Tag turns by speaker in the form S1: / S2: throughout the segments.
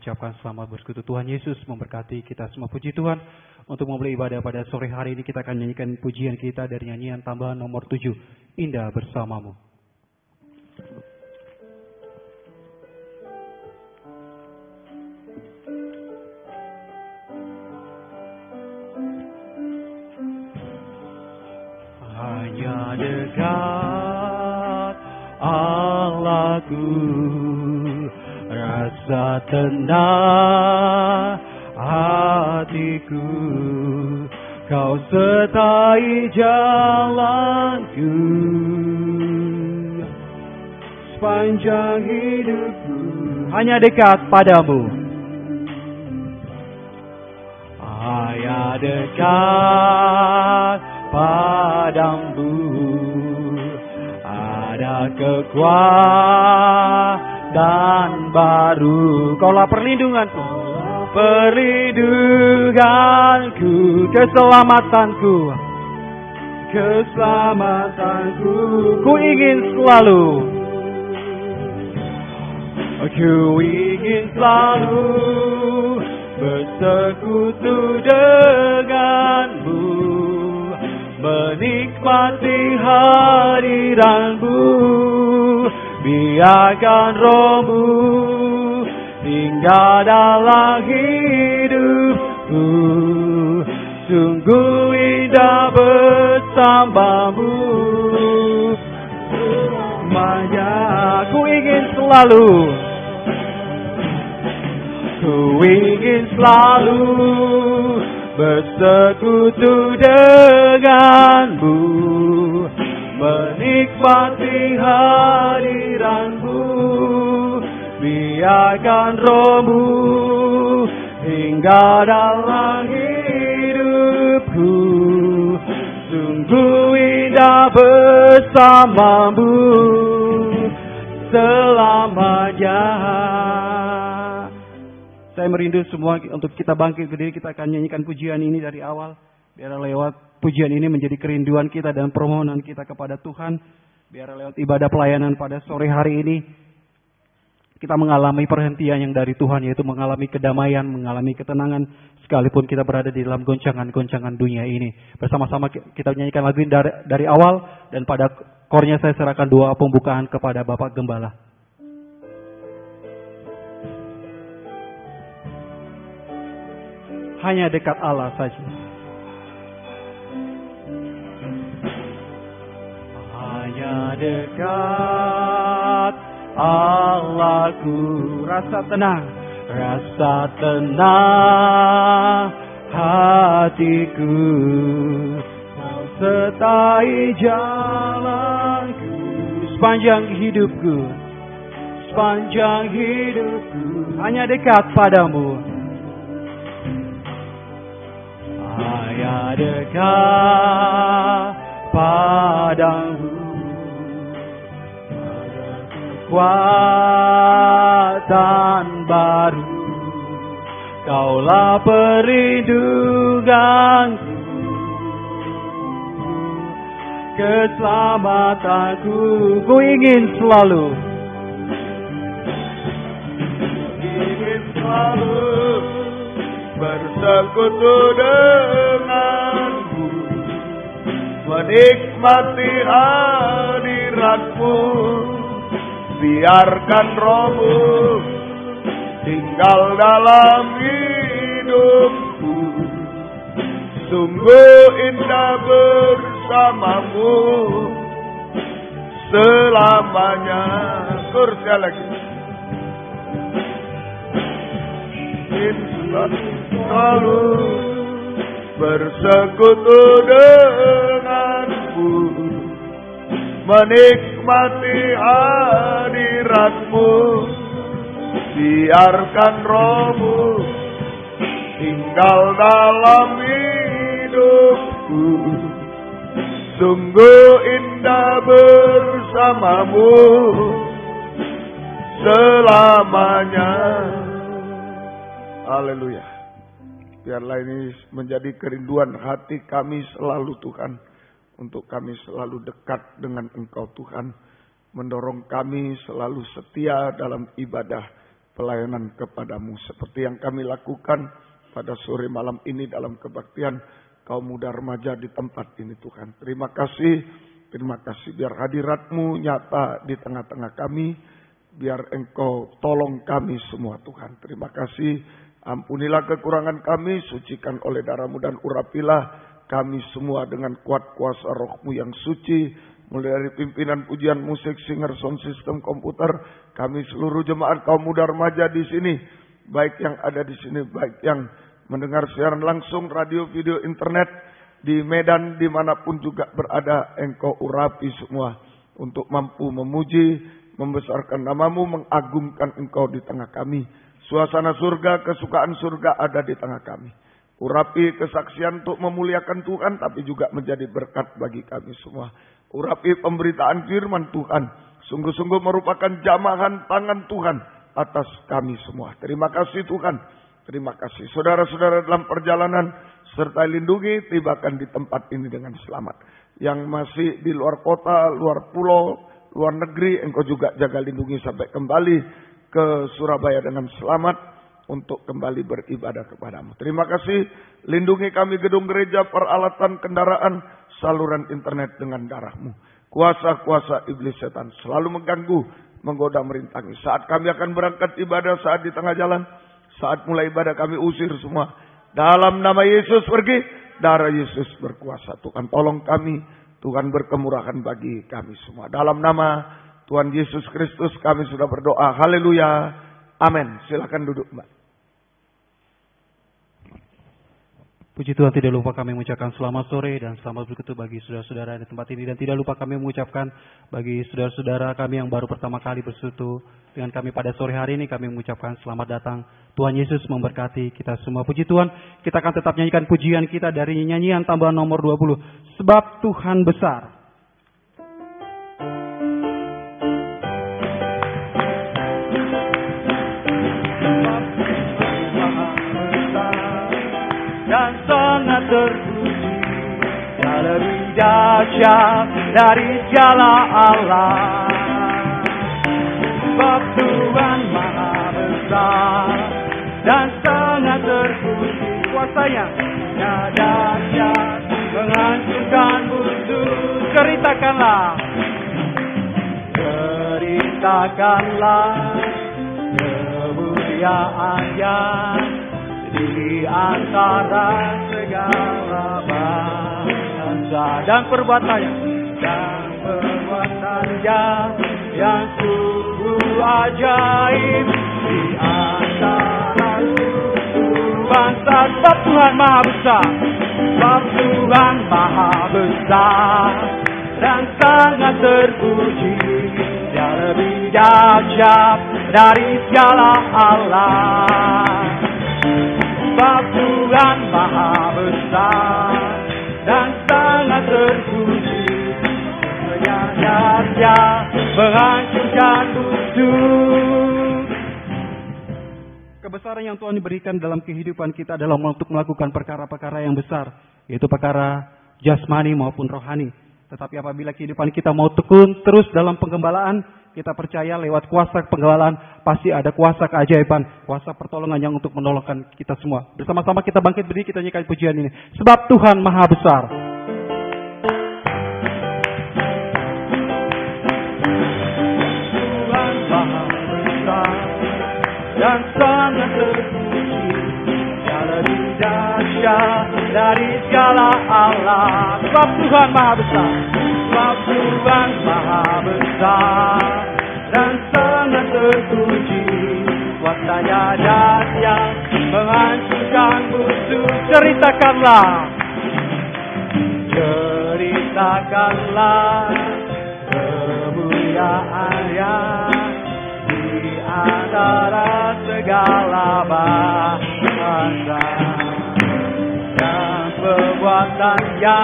S1: Ucapkan selamat bersekutu. Tuhan Yesus memberkati kita semua. Puji Tuhan, untuk memulai ibadah pada sore hari ini kita akan nyanyikan pujian kita dari nyanyian tambahan nomor 7, Indah Bersamamu. Hanya dekat Allahku, rasa tenang hatiku, kau sertai jalanku sepanjang hidupku. Hanya dekat padamu, hanya dekat padamu, ada kekuatan baru. Kaulah perlindunganku, perlindunganku, keselamatanku, keselamatanku. Ku ingin selalu, ku ingin selalu bersekutu denganmu, menikmati hadiranmu. Biarkan rohmu tinggal dalam hidupku, sungguh indah bersamamu. Selamanya ku ingin selalu, ku ingin selalu bersekutu denganmu, menikmati hadiranmu. Biarkan rohmu hingga dalam hidupku, sungguh indah bersamamu selamanya. Saya merindu semua untuk kita bangkit berdiri. Kita akan nyanyikan pujian ini dari awal. Biar lewat pujian ini menjadi kerinduan kita dan permohonan kita kepada Tuhan. Biar lewat ibadah pelayanan pada sore hari ini kita mengalami perhentian yang dari Tuhan, yaitu mengalami kedamaian, mengalami ketenangan, sekalipun kita berada di dalam goncangan-goncangan dunia ini. Bersama-sama kita nyanyikan lagu ini dari awal, dan pada kornya saya serahkan doa pembukaan kepada Bapak Gembala. Hanya dekat Allah saja. Hanya dekat Allahku, rasa tenang hatiku, kau sertai jalanku sepanjang hidupku, hanya dekat padamu, hanya dekat padamu. Kekuatan baru, kaulah perlindunganku, keselamatanku. Ku ingin selalu bersekutu denganmu, menikmati hadiratmu. Biarkan rohmu tinggal dalam hidupku, sungguh indah bersamamu selamanya. Kursa lagi. Selalu bersekutu denganmu, menikmati hadiratmu. Biarkan rohmu tinggal dalam hidupku, sungguh indah bersamamu selamanya. Haleluya. Biarlah ini menjadi kerinduan hati kami selalu, Tuhan, untuk kami selalu dekat dengan Engkau, Tuhan. Mendorong kami selalu setia dalam ibadah
S2: pelayanan kepadamu. Seperti yang kami lakukan pada sore malam ini dalam kebaktian kaum muda remaja di tempat ini Tuhan. Terima kasih biar hadirat-Mu nyata di tengah-tengah kami. Biar Engkau tolong kami semua Tuhan. Terima kasih. Ampunilah kekurangan kami. Sucikan oleh darah-Mu dan urapilah kami semua dengan kuat kuasa Roh-Mu yang suci. Mulai dari pimpinan pujian musik, singer, sound system, komputer. Kami seluruh jemaat kaum muda remaja di sini. Baik yang ada di sini, baik yang mendengar siaran langsung, radio, video, internet. Di Medan, dimanapun juga berada. Engkau urapi semua. Untuk mampu memuji, membesarkan nama-Mu, mengagungkan Engkau di tengah kami. Suasana surga, kesukaan surga ada di tengah kami. Urapi kesaksian untuk memuliakan Tuhan, tapi juga menjadi berkat bagi kami semua. Urapi pemberitaan firman Tuhan, sungguh-sungguh merupakan jamahan tangan Tuhan atas kami semua. Terima kasih Tuhan. Terima kasih. Saudara-saudara dalam perjalanan, serta lindungi, tibakan di tempat ini dengan selamat. Yang masih di luar kota, luar pulau, luar negeri, Engkau juga jaga lindungi sampai kembali ke Surabaya dengan selamat untuk kembali beribadah kepadamu. Terima kasih. Lindungi kami gedung gereja, peralatan kendaraan, saluran internet dengan darah-Mu. Kuasa-kuasa iblis setan selalu mengganggu, menggoda, merintangi. Saat kami akan berangkat ibadah, saat di tengah jalan, saat mulai ibadah kami usir semua. Dalam nama Yesus pergi, darah Yesus berkuasa. Tuhan tolong kami, Tuhan berkemurahan bagi kami semua. Dalam nama Tuhan Yesus Kristus kami sudah berdoa. Haleluya. Amin. Silakan duduk Mbak.
S1: Puji Tuhan, tidak lupa kami mengucapkan selamat sore dan selamat berkutu bagi saudara-saudara di tempat ini. Dan tidak lupa kami mengucapkan bagi saudara-saudara kami yang baru pertama kali bersekutu dengan kami pada sore hari ini, kami mengucapkan selamat datang. Tuhan Yesus memberkati kita semua. Puji Tuhan, kita akan tetap nyanyikan pujian kita dari nyanyian tambahan nomor 20. Sebab Tuhan besar. Dan sangat terpuji, Dia lebih dahsyat dari segala Allah. Sebab Tuhan Maha Besar dan sangat terpuji, kuasanya dahsyat menghancurkan musuh. Ceritakanlah kemuliaan-Nya di antara segala bangsa dan perbuatannya yang sungguh ajaib di antara suku bangsa. Sebab Tuhan Maha Besar, sebab Tuhan Maha Besar dan sangat terpuji, Dia lebih dahsyat dari segala Allah. Sebab Tuhan Maha Besar dan sangat terpuji, Dia menghancurkan musuh. Kebesaran yang Tuhan berikan dalam kehidupan kita adalah untuk melakukan perkara-perkara yang besar, yaitu perkara jasmani maupun rohani. Tetapi apabila kehidupan kita mau tekun terus dalam penggembalaan, kita percaya lewat kuasa penggembalaan pasti ada kuasa keajaiban, kuasa pertolongan yang untuk menolongkan kita semua. Bersama-sama kita bangkit berdiri, kita nyanyikan pujian ini. Sebab Tuhan Maha Besar. Tuhan Maha Besar dan sangat terpuji, Dia lebih dahsyat dari segala Allah. Sebab Tuhan Maha Besar, sebab Tuhan Maha Besar dan sangat terpuji, kuasanya dahsyat menghancurkan musuh. Ceritakanlah kemuliaan-Nya di antara segala bangsa dan perbuatannya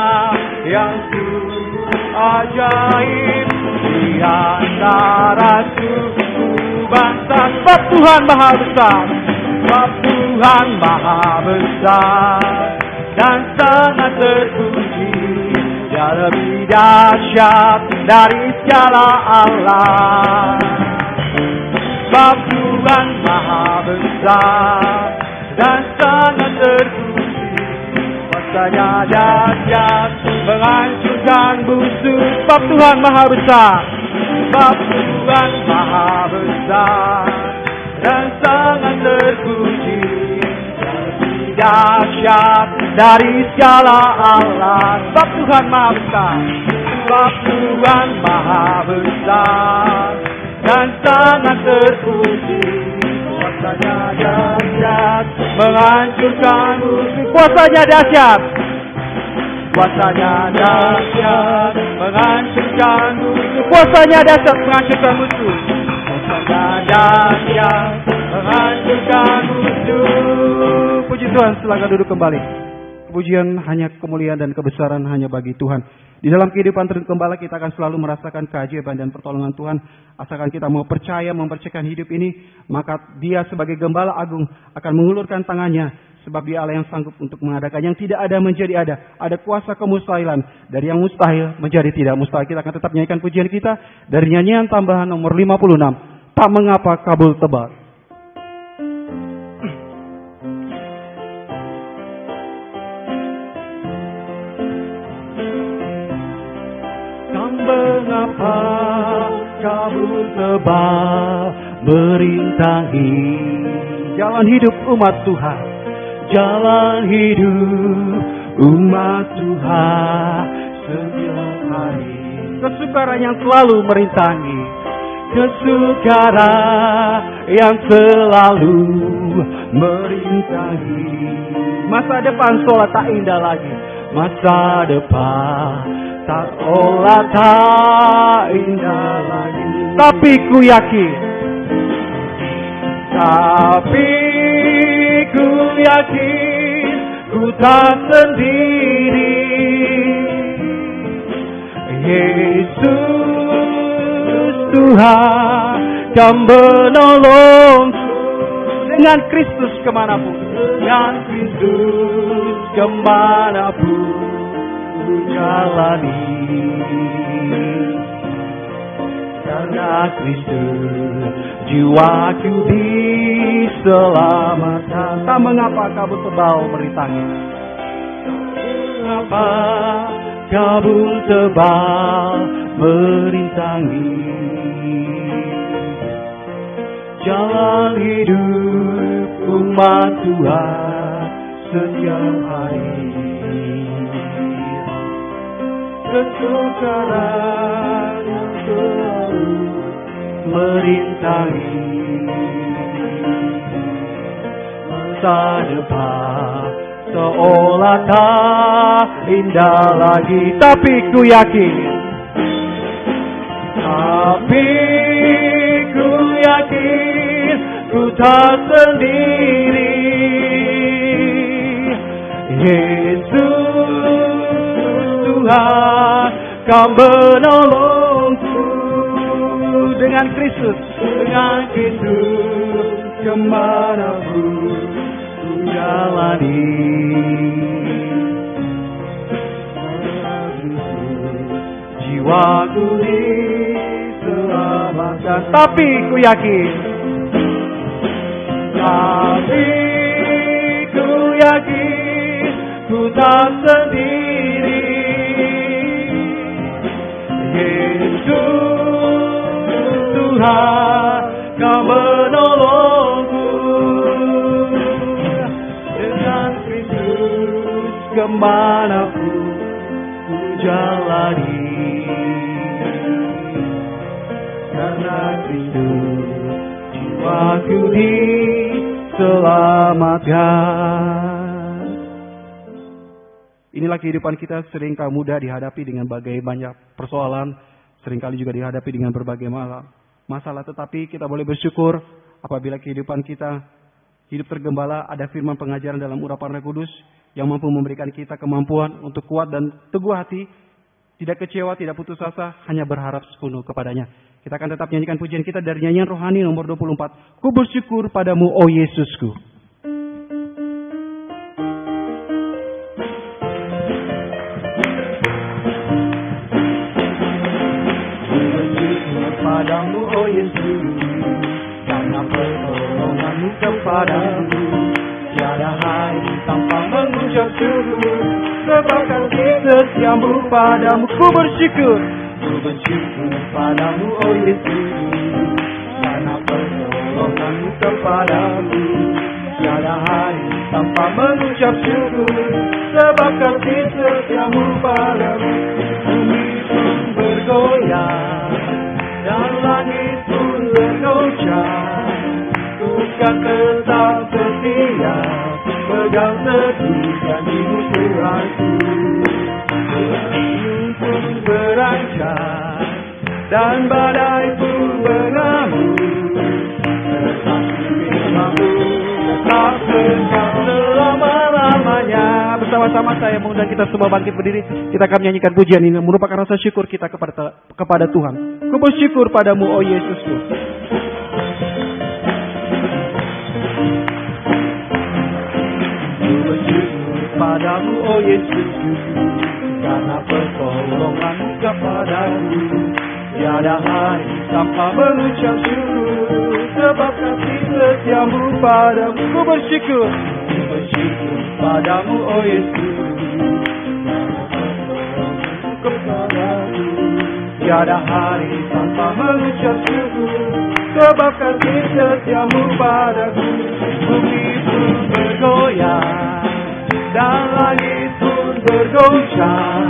S1: yang sungguh ajaib di antara suku bangsa. Sebab Tuhan Maha Besar, sebab Tuhan Maha Besar dan sangat terpuji, Dia lebih dahsyat dari segala Allah. Sebab Tuhan Maha Besar dan sangat terpuji. Kuasanya dahsyat menghancurkan musuh. Sebab Tuhan Maha Besar. Sebab Tuhan Maha Besar dan sangat terpuji. Dahsyat dari segala alam. Sebab Tuhan Maha Besar. Sebab Tuhan Maha Besar dan sangat terpuji. Kuasanya dahsyat menghancurkan musuh. Kuasanya dahsyat. Kuasanya dahsyat menghancurkan musuh. Kuasanya dahsyat menghancurkan musuh. Kuasanya dahsyat menghancurkan musuh. Puji Tuhan, silakan duduk kembali. Pujian hanya kemuliaan dan kebesaran hanya bagi Tuhan. Di dalam kehidupan tergembala kita akan selalu merasakan keajaiban dan pertolongan Tuhan. Asalkan kita mau percaya mempercayakan hidup ini, maka Dia sebagai Gembala Agung akan mengulurkan tangannya. Sebab Dia Allah yang sanggup untuk mengadakan yang tidak ada menjadi ada. Ada kuasa kemustahilan. Dari yang mustahil menjadi tidak mustahil. Kita akan tetap nyanyikan pujian kita dari nyanyian tambahan nomor 56. Tak mengapa kabul tebal. Mengapa kabut tebal merintangi jalan hidup umat Tuhan, jalan hidup umat Tuhan setiap hari. Kesukaran yang selalu merintangi, kesukaran yang selalu merintangi. Masa depan seolah tak indah lagi, masa depan tak olah tak indah lagi. Tapi ku yakin, ku tak sendiri. Yesus Tuhan kan menolongku. Dengan Kristus kemanapun, dengan Kristus kemanapun jalani. Karena Kristus jiwaku diselamatkan. Tak mengapa kabut tebal merintangi, mengapa kabut tebal merintangi jalan hidup umat Tuhan setiap hari. Kesukaran yang selalu merintangi masa depan seolah tak indah lagi. Tapi ku yakin, ku tak sendiri. Yesus Tuhan kan menolongku. Dengan Kristus kemanapun ku jalani. Jiwaku diselamatkan. Tapi ku yakin, ku tak sendiri. Yesus Tuhan kan menolongku. Dengan Kristus kemanapun ku jalani. Karena Kristus jiwaku diselamatkan. Inilah kehidupan kita, seringkali mudah dihadapi dengan berbagai banyak persoalan, seringkali juga dihadapi dengan berbagai masalah. Tetapi kita boleh bersyukur apabila kehidupan kita hidup tergembala, ada firman pengajaran dalam urapan Roh Kudus yang mampu memberikan kita kemampuan untuk kuat dan teguh hati, tidak kecewa, tidak putus asa, hanya berharap sepenuh kepadanya. Kita akan tetap nyanyikan pujian kita dari nyanyian rohani nomor 24. Ku bersyukur padamu, oh Yesusku. Padamu, oh Yesus, tanpa mengucap syukur, sebab kasih setiamu padamu. Ku bersyukur padamu, oh Yesus, karena pertolonganmu kepadamu. Tiada hari tanpa mengucap syukur, sebab kasih setiamu padamu. Bumi pun bergoyang dan langit pun bergoncang, ku kan tetap setia, pegang teguh janjimu Tuhanku. Gunung pun beranjak dan badai pun berlalu, tetapi firman-Mu tetap kekal selama-lamanya. Bersama-sama saya mengundang kita semua bangkit berdiri. Kita akan menyanyikan pujian ini merupakan rasa syukur kita kepada Tuhan. Ku bersyukur padamu, oh Yesusku. Ku bersyukur padamu, oh Yesusku, karena pertolonganmu kepadaku. Tiada hari tanpa mengucap syukur, sebab kasih setiamu padamu. Ku bersyukur padamu, oh Yesus, kepadamu. Tiada hari tanpa mengucap syukur, sebab kasih setiamu padaku. Bumi pun bergoyang dan langit pun bergoncang,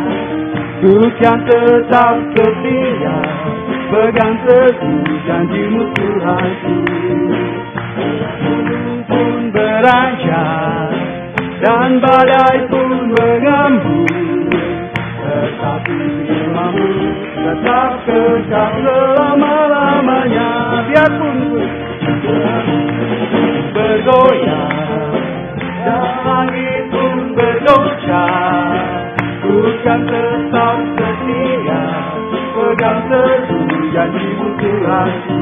S1: ku kan tetap setia, pegang teguh janjimu Tuhanku. Gunung pun beranjak dan badai pun bergembur, tetapi firman-Mu tetap kekal selama-lamanya. Biarpun bergoyang dan langit pun bergoncang, ku kan tetap setia, pegang teguh janjimu Tuhanku.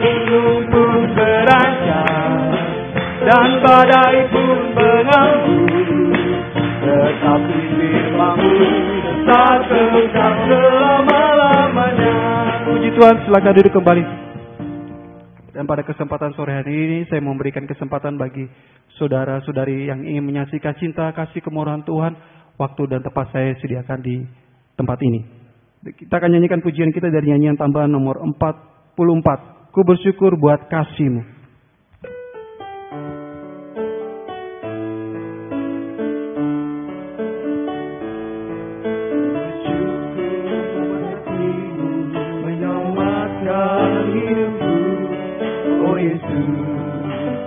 S1: Gunung pun beranjak dan badai pun bergembur, tetapi firman-Mu tetap kekal selama-lamanya. Puji Tuhan, silakan duduk kembali. Dan pada kesempatan sore hari ini saya memberikan kesempatan bagi saudara-saudari yang ingin menyaksikan cinta kasih kemurahan Tuhan. Waktu dan tempat saya sediakan di tempat ini. Kita akan nyanyikan pujian kita dari nyanyian tambahan nomor 44. Ku bersyukur buat kasih-Mu.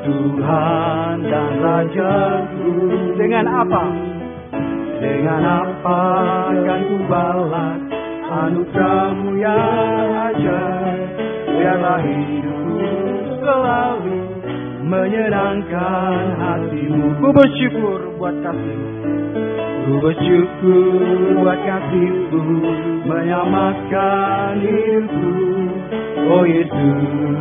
S1: Tuhan dan Rajaku. Dengan apa? Dengan apa akan ku balas anugerah-Mu yang ajaib. Biarlah hidupku selalu menyenangkan hati-Mu. Ku bersyukur buat kasih-Mu. Ku bersyukur buat kasih-Mu menyelamatkan hidupku. Oh Yesus,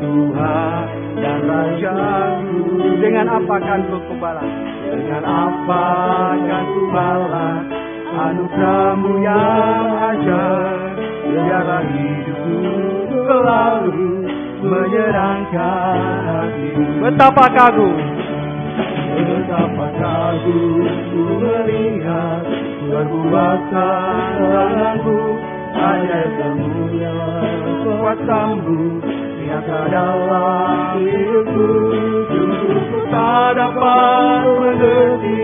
S1: Tuhan dan Rajaku. Dengan apa akan ku balas? Dengan apa akan ku balas anugerah-Mu yang ajaib. Biarlah hidupku selalu menyenangkan hati-Mu. Betapa kagum ku melihat perbuatan tangan-Mu, hanya semuanya kuasa-Mu nyata dalam hidupku. Sungguh ku tak dapat mengerti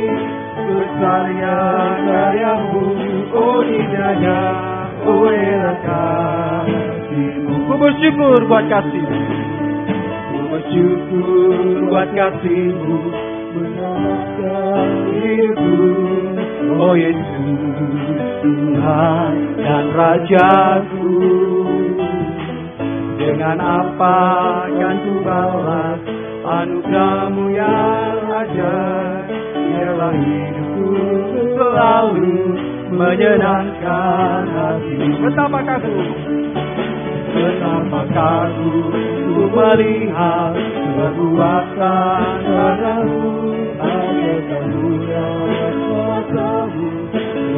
S1: besarnya karya-Mu, oh indahnya, oh elok kasih-Mu. Ku bersyukur buat kasih-Mu. Ku bersyukur buat kasih-Mu menyelamatkan hidupku. Oh Yesus, Tuhan dan Rajaku. Dengan apa akan ku balas anugerah-Mu yang ajaib. Biarlah hidupku selalu menyenangkan hati-Mu. Betapa kagum ku melihat perbuatan tangan-Mu, hanya kemuliaan kuasa-Mu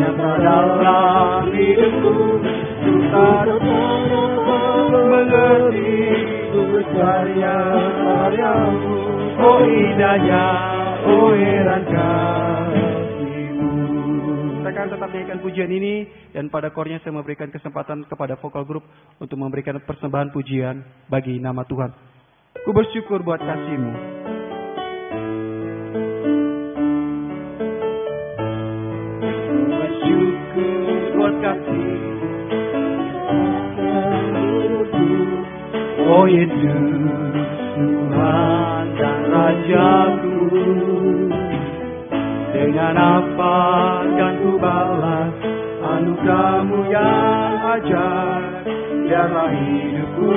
S1: nyata dalam hidupku. Ku tak dapat mengerti besarnya karya-Mu, oh indahnya, oh heran kasih-Mu. Kita akan tetap nyanyikan pujian ini, dan pada kornya saya memberikan kesempatan kepada vokal grup untuk memberikan persembahan pujian bagi nama Tuhan. Ku bersyukur buat kasih-Mu. Buat kasih, oh Yesus, Tuhan dan Rajaku. Dengan apa kan ku balas anugerah-Mu yang ajaib? Biarlah hidupku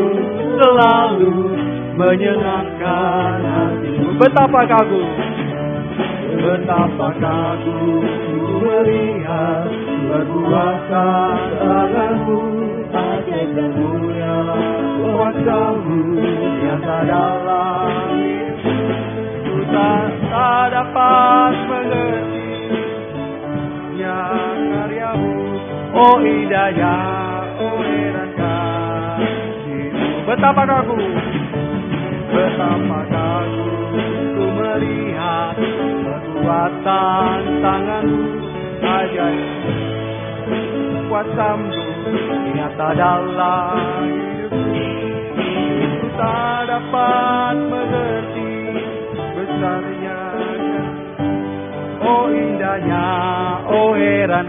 S1: selalu menyenangkan hati-Mu. Betapa kagum ku melihat berkuasa tangan-Mu, ajaib dan mulia kuasa-Mu yang tak dalam. Ku tak dapat mengerti ya karya-Mu, oh indahnya, oh heran kasih-Mu. Betapa kagum ku melihat kekuatan tangan-Mu, ajaib kuasa-Mu nyata dalam hidupku. Ku tak dapat mengerti besarnya, oh indahnya, oh heran.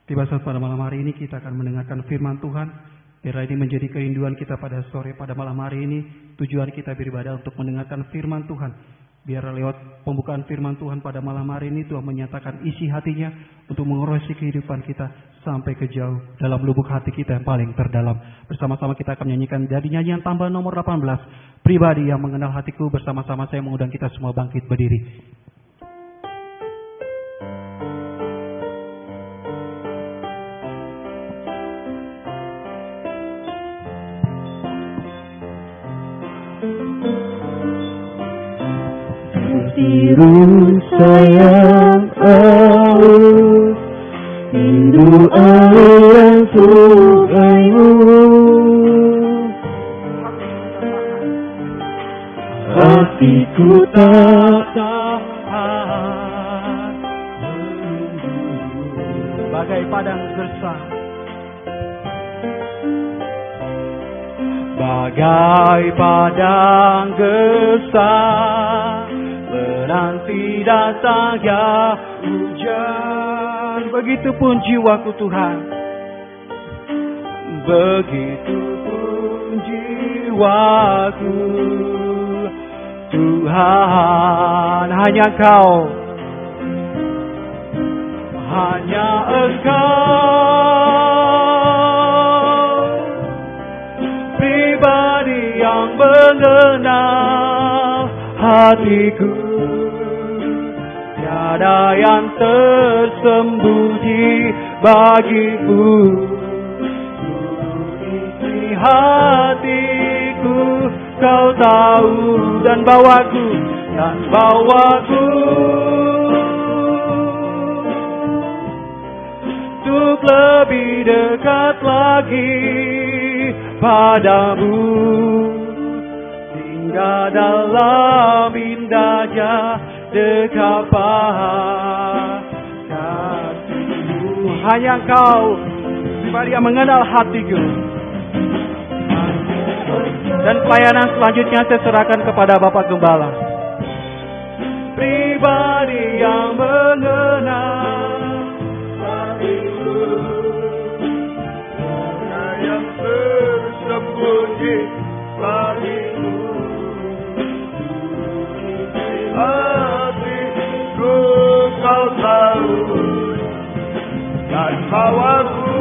S1: Tiba saat pada malam hari ini kita akan mendengarkan firman Tuhan. Biarlah ini menjadi kerinduan kita pada malam hari ini. Tujuan kita beribadah untuk mendengarkan firman Tuhan. Biarlah lewat pembukaan firman Tuhan pada malam hari ini Tuhan menyatakan isi hatinya untuk mengurusi kehidupan kita sampai ke jauh dalam lubuk hati kita yang paling terdalam. Bersama-sama kita akan menyanyikan dari nyanyian tambahan nomor 18. Pribadi yang mengenal hatiku. Bersama-sama saya mengundang kita semua bangkit berdiri.
S3: Biru sayang aus, rindu aliran sungaimu. Hatiku tak tahan
S1: bagai padang gersang, bagai padang gersang. Menanti datangnya hujan. Begitupun jiwaku Tuhan, begitupun jiwaku Tuhan. Hanya Engkau, hanya Engkau, pribadi yang mengenal hatiku. Tiada yang tersembunyi bagimu. Isi hatiku Kau tahu, dan bawaku untuk lebih dekat lagi padamu. Tinggal dalam indahnya dekapan kasih-Mu. Hanya Engkau, pribadi yang mengenal hatiku. Dan pelayanan selanjutnya saya serahkan kepada Bapak Gembala. Pribadi yang mengenal hatiku,
S2: yang tersembunyi bagimu. Hatiku Kau tahu, dan bawaku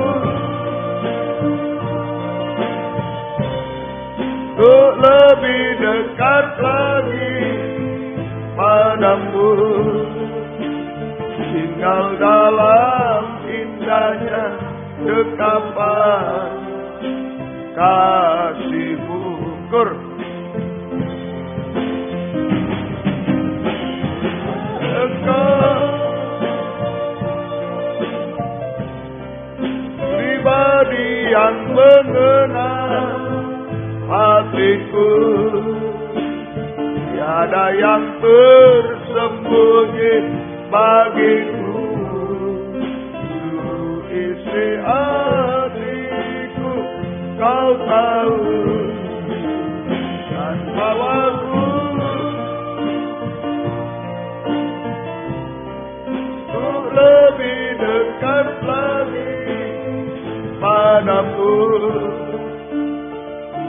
S2: untuk lebih dekat lagi padamu. Tinggal dalam indahnya dekapan kasih-Mu. Pribadi yang mengenal hatiku, tiada yang tersembunyi bagiku. Seluruh isi hatiku Kau tahu, dan bawaku untuk lebih dekat lagi padamu.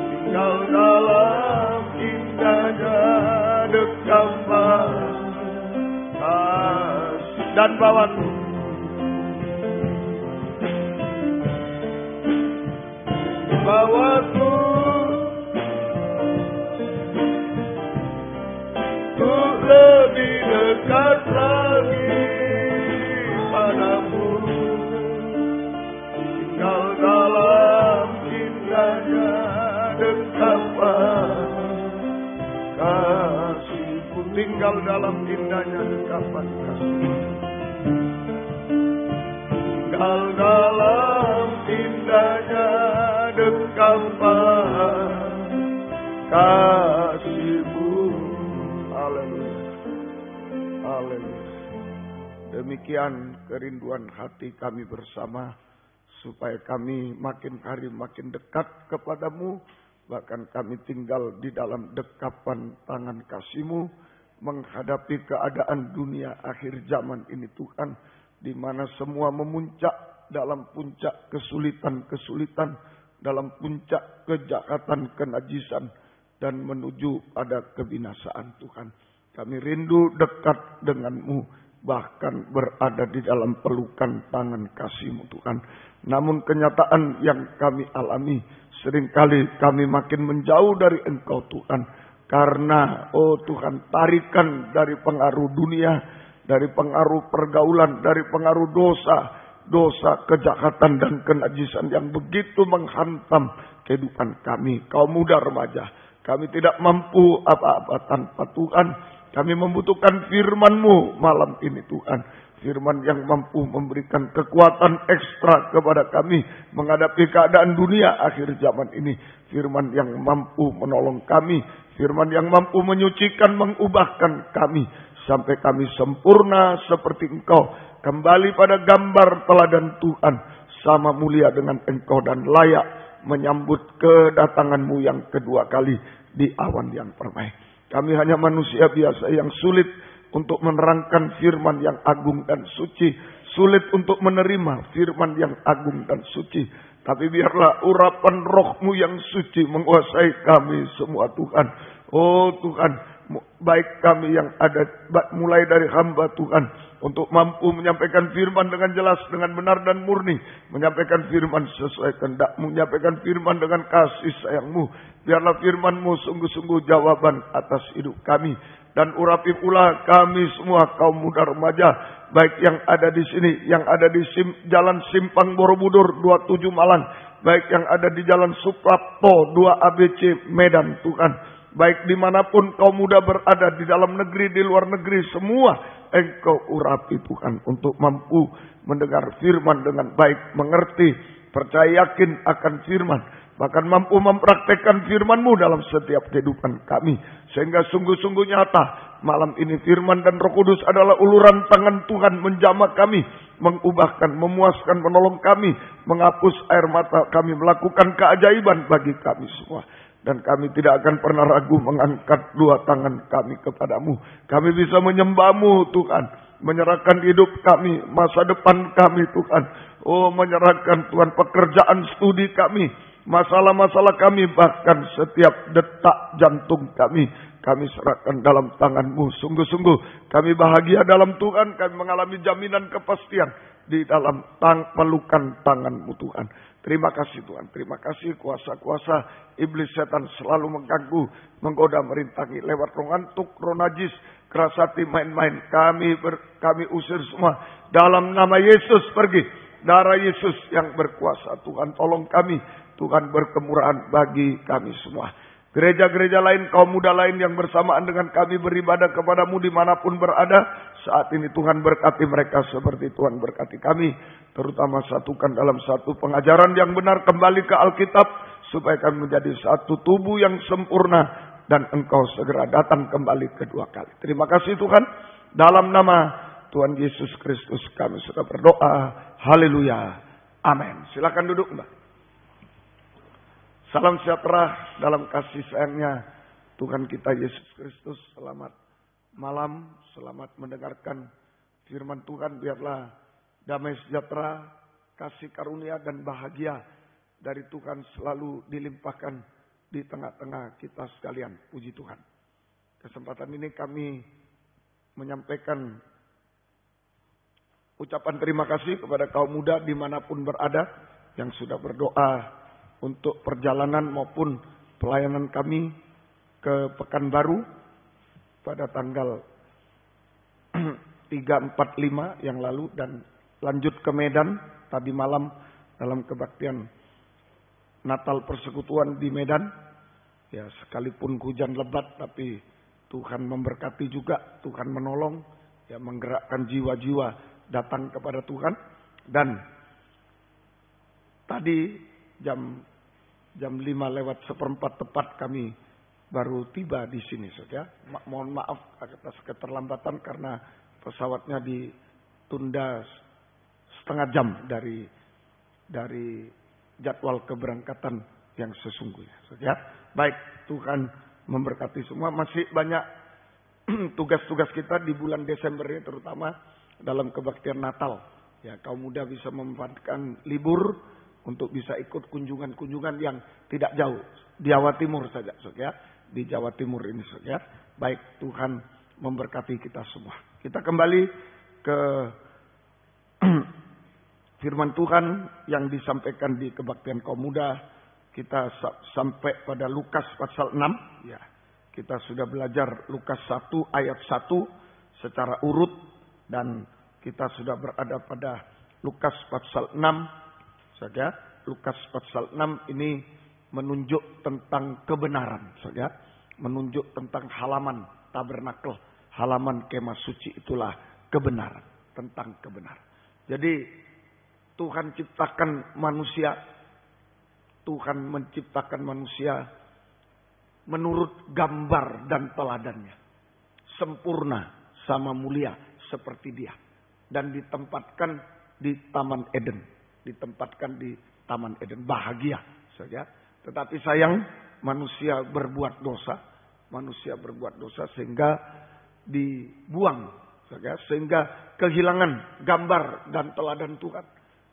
S2: Tinggal dalam indahnya dekapan kasih, dan bawaku untuk lebih dekat lagi padamu. Tinggal dalam indahnya dekapan kasih-Mu. Tinggal dalam indahnya dekapan kasih-Mu. Tinggal dalam indahnya dekapan kasih-Mu. Haleluya. Haleluya. Demikian kerinduan hati kami bersama, supaya kami makin hari makin dekat kepadamu, bahkan kami tinggal di dalam dekapan tangan kasih-Mu, menghadapi keadaan dunia akhir zaman ini Tuhan, di mana semua memuncak dalam puncak kesulitan-kesulitan, dalam puncak kejahatan, kenajisan, dan menuju pada kebinasaan Tuhan. Kami rindu dekat denganmu, bahkan berada di dalam pelukan tangan kasih-Mu Tuhan. Namun kenyataan yang kami alami, seringkali kami makin menjauh dari Engkau Tuhan. Karena Tuhan, tarikan dari pengaruh dunia, dari pengaruh pergaulan, dari pengaruh dosa, kejahatan dan kenajisan yang begitu menghantam kehidupan kami, kaum muda remaja. Kami tidak mampu apa-apa tanpa Tuhan. Kami membutuhkan firman-Mu malam ini Tuhan. Firman yang mampu memberikan kekuatan ekstra kepada kami menghadapi keadaan dunia akhir zaman ini. Firman yang mampu menolong kami. Firman yang mampu menyucikan, mengubahkan kami. Sampai kami sempurna seperti Engkau. Kembali pada gambar teladan Tuhan. Sama mulia dengan Engkau dan layak menyambut kedatangan-Mu yang kedua kali di awan yang permai. Kami hanya manusia biasa yang sulit untuk menerangkan firman yang agung dan suci. Sulit untuk menerima firman yang agung dan suci. Tapi biarlah urapan Roh-Mu yang suci menguasai kami semua Tuhan. Oh Tuhan, baik kami yang ada mulai dari hamba Tuhan, untuk mampu menyampaikan firman dengan jelas, dengan benar dan murni. Menyampaikan firman sesuai kehendak-Mu, menyampaikan firman dengan kasih sayang-Mu. Biarlah firman-Mu sungguh-sungguh jawaban atas hidup kami. Dan urapi pula kami semua kaum muda remaja, baik yang ada di sini, yang ada di Jalan Simpang Borobudur 27 Malang, baik yang ada di Jalan Suprapto 2 ABC Medan Tuhan. Baik dimanapun kaum muda berada, di dalam negeri, di luar negeri, semua Engkau urapi Tuhan, untuk mampu mendengar firman dengan baik, mengerti, percaya yakin akan firman, bahkan mampu mempraktekkan firman-Mu dalam setiap kehidupan kami. Sehingga sungguh-sungguh nyata malam ini firman dan Roh Kudus adalah uluran tangan Tuhan menjamah kami, mengubahkan, memuaskan, menolong kami, menghapus air mata kami, melakukan keajaiban bagi kami semua. Dan kami tidak akan pernah ragu mengangkat dua tangan kami kepadamu. Kami bisa menyembah-Mu Tuhan. Menyerahkan hidup kami, masa depan kami Tuhan. Oh, menyerahkan Tuhan pekerjaan studi kami, masalah-masalah kami, bahkan setiap detak jantung kami. Kami serahkan dalam tangan-Mu. Sungguh-sungguh kami bahagia dalam Tuhan. Kami mengalami jaminan kepastian di dalam pelukan tangan-Mu Tuhan. Terima kasih Tuhan. Terima kasih kuasa-kuasa iblis setan selalu mengganggu, menggoda, merintangi lewat roh ngantuk, roh najis, keras hati, main-main. Kami usir semua. Dalam nama Yesus pergi. Darah Yesus yang berkuasa. Tuhan tolong kami. Tuhan berkemurahan bagi kami semua. Gereja-gereja lain, kaum muda lain yang bersamaan dengan kami beribadah kepadamu dimanapun berada. Saat ini Tuhan berkati mereka seperti Tuhan berkati kami. Terutama satukan dalam satu pengajaran yang benar, kembali ke Alkitab. Supaya kami menjadi satu tubuh yang sempurna. Dan Engkau segera datang kembali kedua kali. Terima kasih Tuhan. Dalam nama Tuhan Yesus Kristus kami sudah berdoa. Haleluya. Amin. Silakan duduk Mbak. Salam sejahtera dalam kasih sayangnya Tuhan kita Yesus Kristus. Selamat malam, selamat mendengarkan firman Tuhan. Biarlah damai sejahtera, kasih karunia dan bahagia dari Tuhan selalu dilimpahkan di tengah-tengah kita sekalian. Puji Tuhan. Kesempatan ini kami menyampaikan ucapan terima kasih kepada kaum muda dimanapun berada yang sudah berdoa untuk perjalanan maupun pelayanan kami ke Pekanbaru pada tanggal 3, 4, 5 yang lalu. Dan lanjut ke Medan tadi malam dalam kebaktian Natal Persekutuan di Medan. Ya, sekalipun hujan lebat tapi Tuhan memberkati juga. Tuhan menolong, ya, menggerakkan jiwa-jiwa datang kepada Tuhan. Dan tadi jam 5:05 tepat kami baru tiba di sini, saudara. Mohon maaf atas keterlambatan karena pesawatnya ditunda setengah jam dari jadwal keberangkatan yang sesungguhnya, saudara. Baik, Tuhan memberkati semua. Masih banyak tugas-tugas kita di bulan Desember ini, terutama dalam kebaktian Natal. Ya, kaum muda bisa memanfaatkan libur untuk bisa ikut kunjungan-kunjungan yang tidak jauh. Di Jawa Timur saja, ya. Di Jawa Timur ini, ya. Baik, Tuhan memberkati kita semua. Kita kembali ke firman Tuhan yang disampaikan di kebaktian kaum muda. Kita sampai pada Lukas pasal 6. Ya, kita sudah belajar Lukas 1 ayat 1 secara urut. Dan kita sudah berada pada Lukas pasal 6 saja. Lukas pasal 6 ini menunjuk tentang kebenaran saja. Menunjuk tentang halaman tabernakel, halaman kemah suci, itulah kebenaran, tentang kebenaran. Jadi Tuhan ciptakan manusia, Tuhan menciptakan manusia menurut gambar dan teladannya. Sempurna sama mulia seperti dia. Dan ditempatkan di Taman Eden. Ditempatkan di Taman Eden. Bahagia saja. Tetapi sayang, manusia berbuat dosa. Manusia berbuat dosa sehingga dibuang saja. Sehingga kehilangan gambar dan teladan Tuhan.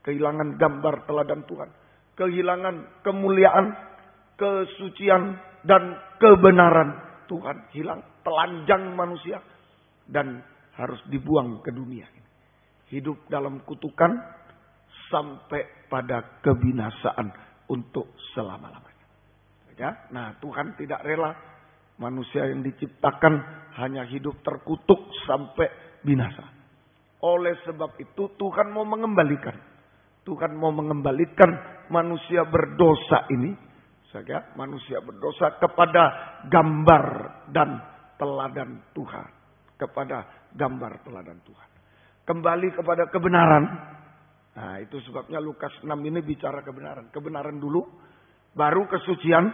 S2: Kehilangan gambar teladan Tuhan. Kehilangan kemuliaan, kesucian, dan kebenaran Tuhan. Hilang, telanjang manusia. Dan harus dibuang ke dunia ini. Hidup dalam kutukan sampai pada kebinasaan untuk selama-lamanya. Ya? Nah, Tuhan tidak rela manusia yang diciptakan hanya hidup terkutuk sampai binasa. Oleh sebab itu Tuhan mau mengembalikan. Tuhan mau mengembalikan manusia berdosa ini. Saja, manusia berdosa kepada gambar dan teladan Tuhan. Kepada gambar teladan Tuhan. Kembali kepada kebenaran. Nah, itu sebabnya Lukas 6 ini bicara kebenaran. Kebenaran dulu, baru kesucian,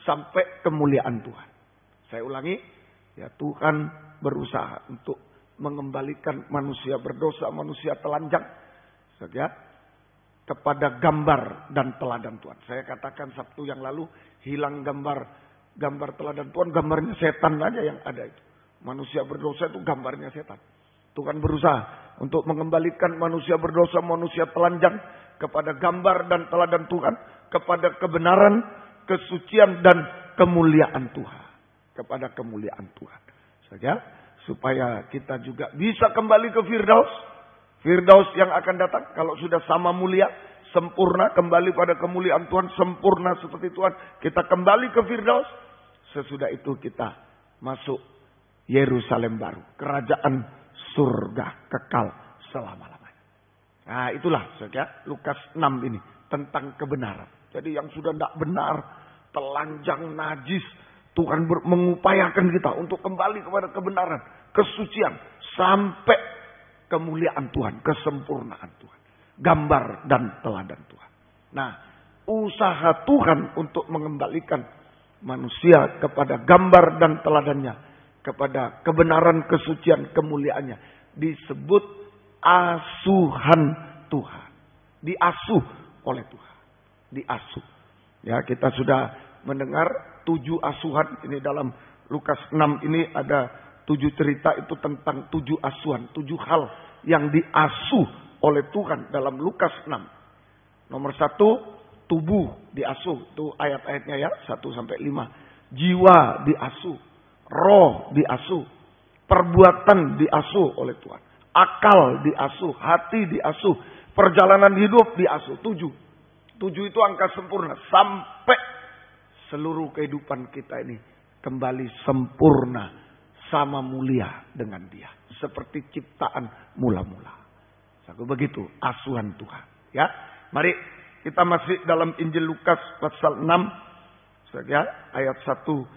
S2: sampai kemuliaan Tuhan. Saya ulangi, ya, Tuhan berusaha untuk mengembalikan manusia berdosa, manusia telanjang, saja, kepada gambar dan teladan Tuhan. Saya katakan Sabtu yang lalu, hilang gambar teladan Tuhan, gambarnya setan aja yang ada itu. Manusia berdosa itu gambarnya setan. Tuhan berusaha untuk mengembalikan manusia berdosa, manusia telanjang kepada gambar dan teladan Tuhan, kepada kebenaran, kesucian dan kemuliaan Tuhan, kepada kemuliaan Tuhan. Saja supaya kita juga bisa kembali ke Firdaus. Firdaus yang akan datang kalau sudah sama mulia, sempurna, kembali pada kemuliaan Tuhan, sempurna seperti Tuhan. Kita kembali ke Firdaus. Sesudah itu kita masuk Yerusalem baru, kerajaan surga kekal selama-lamanya. Nah, itulah saja Lukas 6 ini tentang kebenaran. Jadi yang sudah tidak benar, telanjang, najis, Tuhan mengupayakan kita untuk kembali kepada kebenaran, kesucian, sampai kemuliaan Tuhan, kesempurnaan Tuhan, gambar dan teladan Tuhan. Nah, usaha Tuhan untuk mengembalikan manusia kepada gambar dan teladannya, kepada kebenaran, kesucian, kemuliaannya, disebut asuhan Tuhan. Diasuh oleh Tuhan. Diasuh. Ya, kita sudah mendengar 7 asuhan. Ini dalam Lukas 6 ini ada 7 cerita itu tentang 7 asuhan. 7 hal yang diasuh oleh Tuhan dalam Lukas 6. Nomor 1, tubuh diasuh. Itu ayat-ayatnya ya, 1-5. Jiwa diasuh. Roh diasuh, perbuatan diasuh oleh Tuhan, akal diasuh, hati diasuh, perjalanan hidup diasuh. 7 itu angka sempurna sampai seluruh kehidupan kita ini kembali sempurna sama mulia dengan Dia, seperti ciptaan mula-mula. Satu begitu asuhan Tuhan. Ya, mari kita masih dalam Injil Lukas pasal 6 saja ayat 1-5.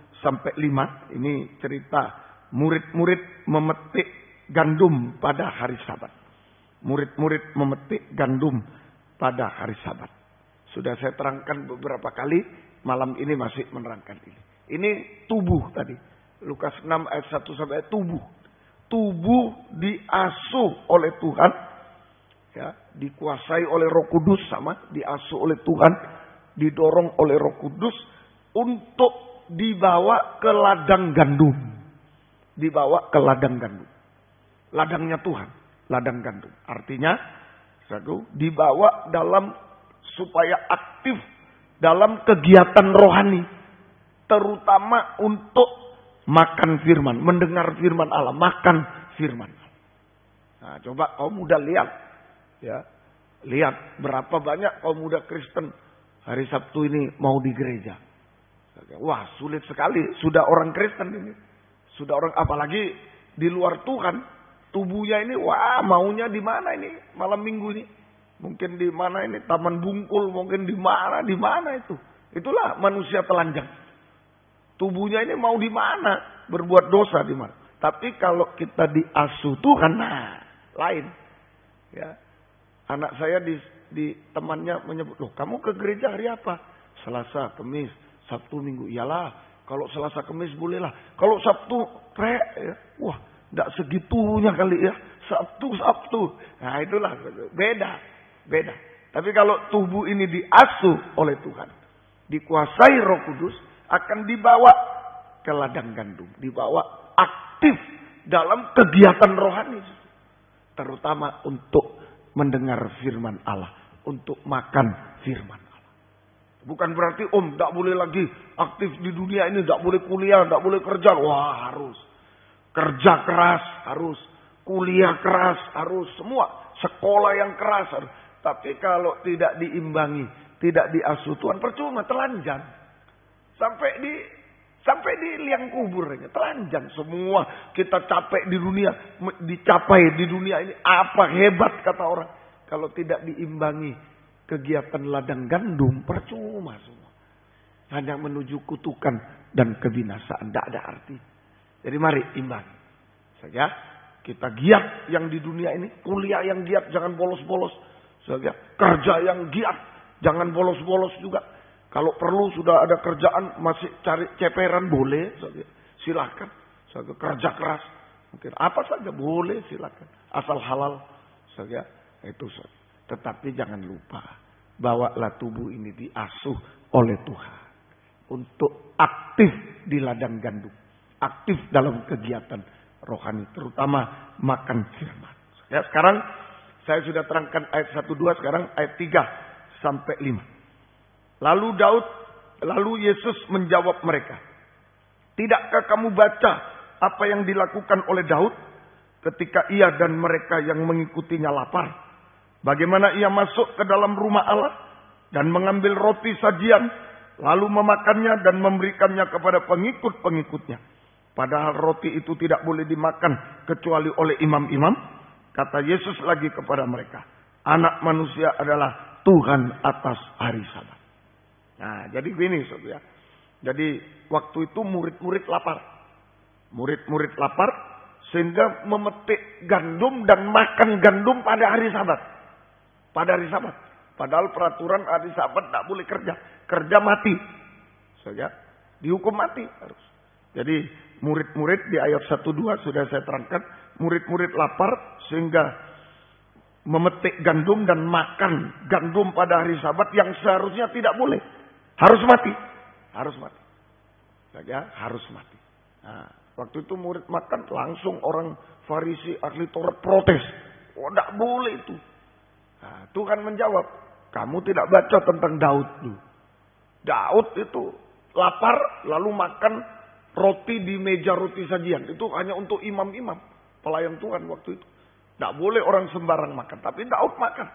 S2: Ini cerita murid-murid memetik gandum pada hari Sabat. Murid-murid memetik gandum pada hari Sabat. Sudah saya terangkan beberapa kali, malam ini masih menerangkan ini. Ini tubuh tadi. Lukas 6 ayat 1-5, tubuh. Tubuh diasuh oleh Tuhan. Ya, dikuasai oleh Roh Kudus, sama diasuh oleh Tuhan, didorong oleh Roh Kudus untuk dibawa ke ladang gandum. Dibawa ke ladang gandum. Ladangnya Tuhan, ladang gandum. Artinya dibawa dalam supaya aktif dalam kegiatan rohani, terutama untuk makan firman, mendengar firman Allah, makan firman. Nah, coba kaum muda lihat, ya, lihat berapa banyak kaum muda Kristen hari Sabtu ini mau di gereja. Wah, sulit sekali. Sudah orang Kristen ini, sudah orang, apalagi di luar Tuhan. Tubuhnya ini, wah, maunya di mana ini malam minggu ini? Mungkin di mana ini Taman Bungkul, mungkin di mana itu. Itulah manusia telanjang. Tubuhnya ini mau di mana? Berbuat dosa di mana? Tapi kalau kita diasuh Tuhan, nah, lain. Ya. Anak saya di temannya menyebut, "Loh, kamu ke gereja hari apa?" "Selasa, Kamis, Sabtu, Minggu." "Iyalah, kalau Selasa, Kamis bolehlah. Kalau Sabtu, ya. Wah, tidak segitunya kali ya. Sabtu. Nah, itulah beda. Tapi kalau tubuh ini diasuh oleh Tuhan, dikuasai Roh Kudus, akan dibawa ke ladang gandum, dibawa aktif dalam kegiatan rohani, terutama untuk mendengar firman Allah, untuk makan firman Allah. Bukan berarti tidak boleh lagi aktif di dunia ini, tidak boleh kuliah, tidak boleh kerja. Wah, harus. Kerja keras harus, kuliah keras harus, semua sekolah yang keras harus. Tapi kalau tidak diimbangi, tidak diasuh Tuhan, percuma, telanjang. Sampai di liang kubur aja, telanjang. Semua kita capek di dunia, dicapai di dunia ini, apa hebat kata orang. Kalau tidak diimbangi kegiatan ladang gandum, percuma semua. Hanya menuju kutukan dan kebinasaan, tidak ada arti. Jadi mari imbang saja, kita giat yang di dunia ini, kuliah yang giat, jangan bolos-bolos saja, kerja yang giat, jangan bolos-bolos juga. Kalau perlu sudah ada kerjaan masih cari ceperan boleh saja, silakan saja, kerja keras, mungkin apa saja boleh silakan, asal halal saja, itu saja. Tetapi jangan lupa, bawalah tubuh ini diasuh oleh Tuhan untuk aktif di ladang gandum, aktif dalam kegiatan rohani, terutama makan firman. Ya, sekarang saya sudah terangkan ayat 1-2, sekarang ayat 3-5. Lalu Yesus menjawab mereka, "Tidakkah kamu baca apa yang dilakukan oleh Daud ketika ia dan mereka yang mengikutinya lapar? Bagaimana ia masuk ke dalam rumah Allah dan mengambil roti sajian, lalu memakannya dan memberikannya kepada pengikut-pengikutnya. Padahal roti itu tidak boleh dimakan kecuali oleh imam-imam." Kata Yesus lagi kepada mereka, "Anak manusia adalah Tuhan atas hari Sabat." Nah, jadi gini saudara. Jadi waktu itu murid-murid lapar. Murid-murid lapar sehingga memetik gandum dan makan gandum pada hari Sabat. Pada hari Sabat. Padahal peraturan hari Sabat tidak boleh kerja. Kerja mati. Saudara, dihukum mati harus. Jadi murid-murid di ayat 1-2 sudah saya terangkan. Murid-murid lapar sehingga memetik gandum dan makan gandum pada hari Sabat yang seharusnya tidak boleh. Harus mati. Harus mati. Saja, harus mati. Nah, waktu itu murid makan, langsung orang Farisi, ahli Taurat protes. Oh, tidak boleh itu. Nah, Tuhan menjawab, "Kamu tidak baca tentang Daud dulu. Daud itu lapar lalu makan roti di meja roti sajian. Itu hanya untuk imam-imam, pelayan Tuhan waktu itu. Tidak boleh orang sembarang makan, tapi Daud makan.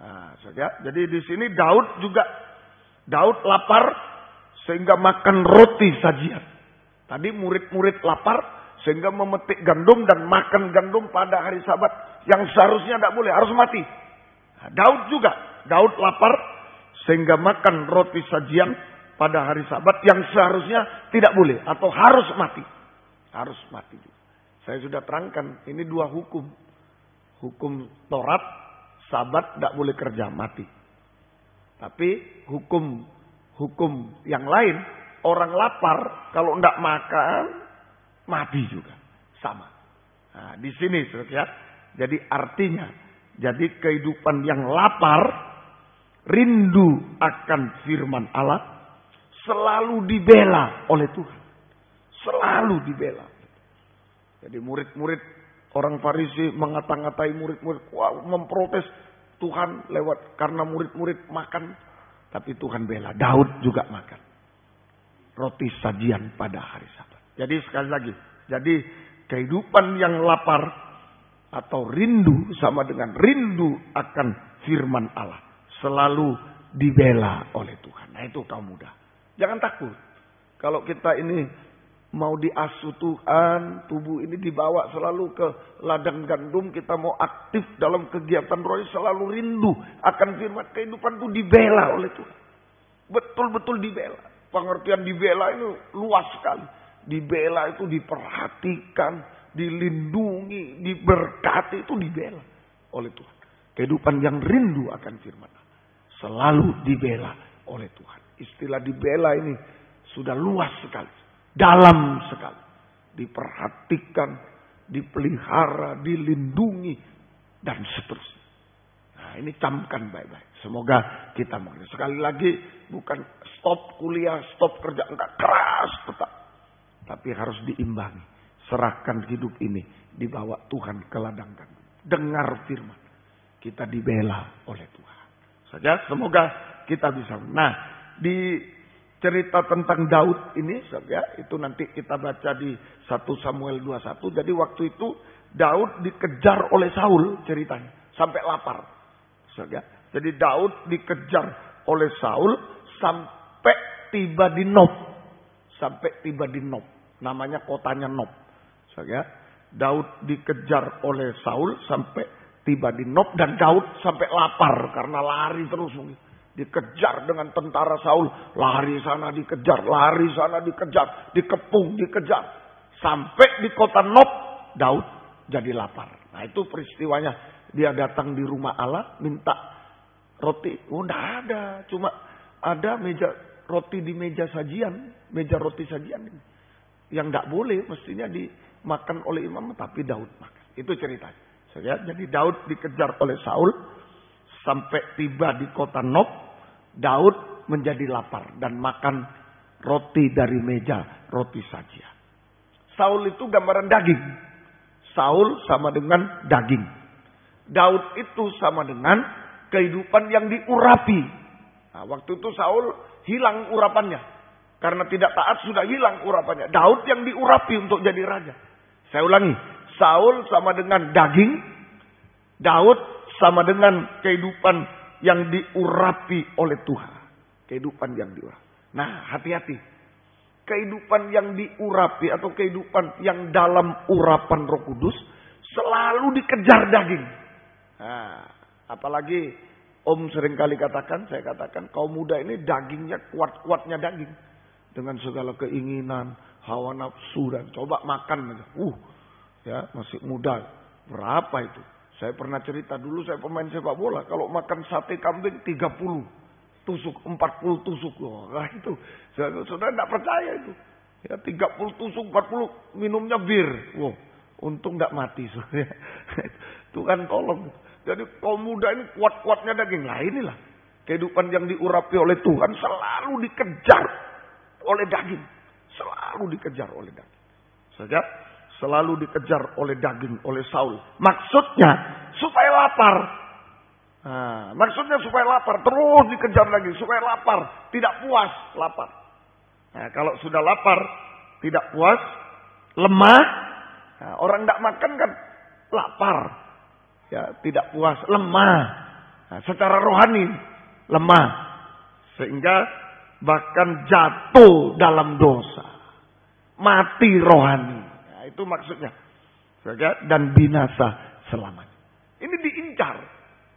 S2: Nah, saja. Jadi di sini Daud lapar sehingga makan roti sajian. Tadi murid-murid lapar sehingga memetik gandum dan makan gandum pada hari Sabat yang seharusnya tidak boleh, harus mati. Nah, Daud lapar sehingga makan roti sajian pada hari Sabat yang seharusnya tidak boleh atau harus mati. Harus mati. Saya sudah terangkan, ini dua hukum. Hukum Taurat, Sabat tidak boleh kerja, mati. Tapi hukum yang lain, orang lapar kalau tidak makan, mati juga. Sama. Nah, di sini saudara. Jadi artinya, jadi kehidupan yang lapar, rindu akan firman Allah, selalu dibela oleh Tuhan. Selalu dibela. Jadi murid-murid orang Farisi mengata-ngatai murid-murid, wah, memprotes. Tuhan lewat karena murid-murid makan, tapi Tuhan bela. Daud juga makan roti sajian pada hari Sabat. Jadi sekali lagi, jadi kehidupan yang lapar atau rindu sama dengan rindu akan firman Allah selalu dibela oleh Tuhan. Nah itu kaum muda. Jangan takut. Kalau kita ini mau diasuh Tuhan, tubuh ini dibawa selalu ke ladang gandum, kita mau aktif dalam kegiatan rohani, selalu rindu akan firman, kehidupan itu dibela oleh Tuhan. Betul-betul dibela. Pengertian dibela itu luas sekali. Dibela itu diperhatikan, dilindungi, diberkati, itu dibela oleh Tuhan. Kehidupan yang rindu akan firman selalu dibela oleh Tuhan. Istilah dibela ini sudah luas sekali, dalam sekali. Diperhatikan, dipelihara, dilindungi, dan seterusnya. Nah ini camkan baik-baik. Semoga kita mengerti. Sekali lagi bukan stop kuliah, stop kerja. Enggak, keras tetap. Tapi harus diimbangi. Serahkan hidup ini dibawa Tuhan ke ladang gandum. Dengar firman. Kita dibela oleh Tuhan. Saja semoga kita bisa. Nah di cerita tentang Daud ini saja itu nanti kita baca di 1 Samuel 21. Jadi waktu itu Daud dikejar oleh Saul ceritanya. Sampai lapar. Saja. Jadi Daud dikejar oleh Saul sampai tiba di Nob. Sampai tiba di Nob. Namanya kotanya Nob. Saja. Daud dikejar oleh Saul sampai tiba di Nob. Dan Daud sampai lapar karena lari terus. Dikejar dengan tentara Saul. Lari sana dikejar. Lari sana dikejar. Dikepung dikejar. Sampai di kota Nob. Daud jadi lapar. Nah itu peristiwanya. Dia datang di rumah Allah. Minta roti. Oh enggak ada. Cuma ada meja roti di meja sajian. Meja roti sajian ini. Yang enggak boleh. Mestinya dimakan oleh imam. Tapi Daud makan. Itu ceritanya. Jadi Daud dikejar oleh Saul. Sampai tiba di kota Nob. Daud menjadi lapar dan makan roti dari meja roti sajian. Saul itu gambaran daging. Saul sama dengan daging. Daud itu sama dengan kehidupan yang diurapi. Nah, waktu itu Saul hilang urapannya. Karena tidak taat sudah hilang urapannya. Daud yang diurapi untuk jadi raja. Saya ulangi. Saul sama dengan daging. Daud sama dengan kehidupan yang diurapi oleh Tuhan. Kehidupan yang diurapi. Nah, hati-hati. Kehidupan yang diurapi atau kehidupan yang dalam urapan Roh Kudus selalu dikejar daging. Nah, apalagi Om seringkali katakan, saya katakan kaum muda ini dagingnya kuat-kuatnya daging. Dengan segala keinginan, hawa nafsu dan coba makan aja. Ya, masih muda. Berapa itu? Saya pernah cerita dulu saya pemain sepak bola. Kalau makan sate kambing 30 tusuk, 40 tusuk. Nah itu. Saudara tidak percaya itu. Ya 30 tusuk, 40 minumnya bir. Wow, untung tidak mati. Tuhan tolong. Jadi kaum muda ini kuat-kuatnya daging. Lah inilah. Kehidupan yang diurapi oleh Tuhan selalu dikejar oleh daging. Selalu dikejar oleh daging. Saja. Selalu dikejar oleh daging, oleh Saul. Maksudnya supaya lapar. Nah, maksudnya supaya lapar. Terus dikejar lagi. Supaya lapar. Tidak puas. Lapar. Nah, kalau sudah lapar. Tidak puas. Lemah. Nah, orang tidak makan kan lapar. Ya, tidak puas. Lemah. Nah, secara rohani. Lemah. Sehingga bahkan jatuh dalam dosa. Mati rohani. Itu maksudnya. Dan binasa selamanya. Ini diincar.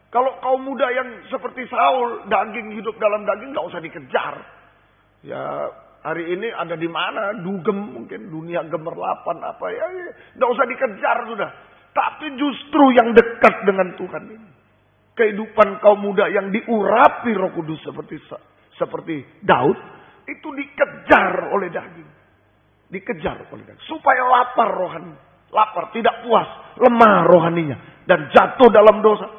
S2: Kalau kaum muda yang seperti Saul, daging hidup dalam daging, nggak usah dikejar. Ya hari ini ada di mana? Dugem mungkin, dunia gemerlapan apa ya. Nggak usah dikejar sudah. Tapi justru yang dekat dengan Tuhan ini. Kehidupan kaum muda yang diurapi Roh Kudus seperti Daud. Itu dikejar oleh daging. Dikejar oleh daging. Supaya lapar rohani. Lapar, tidak puas. Lemah rohaninya. Dan jatuh dalam dosa.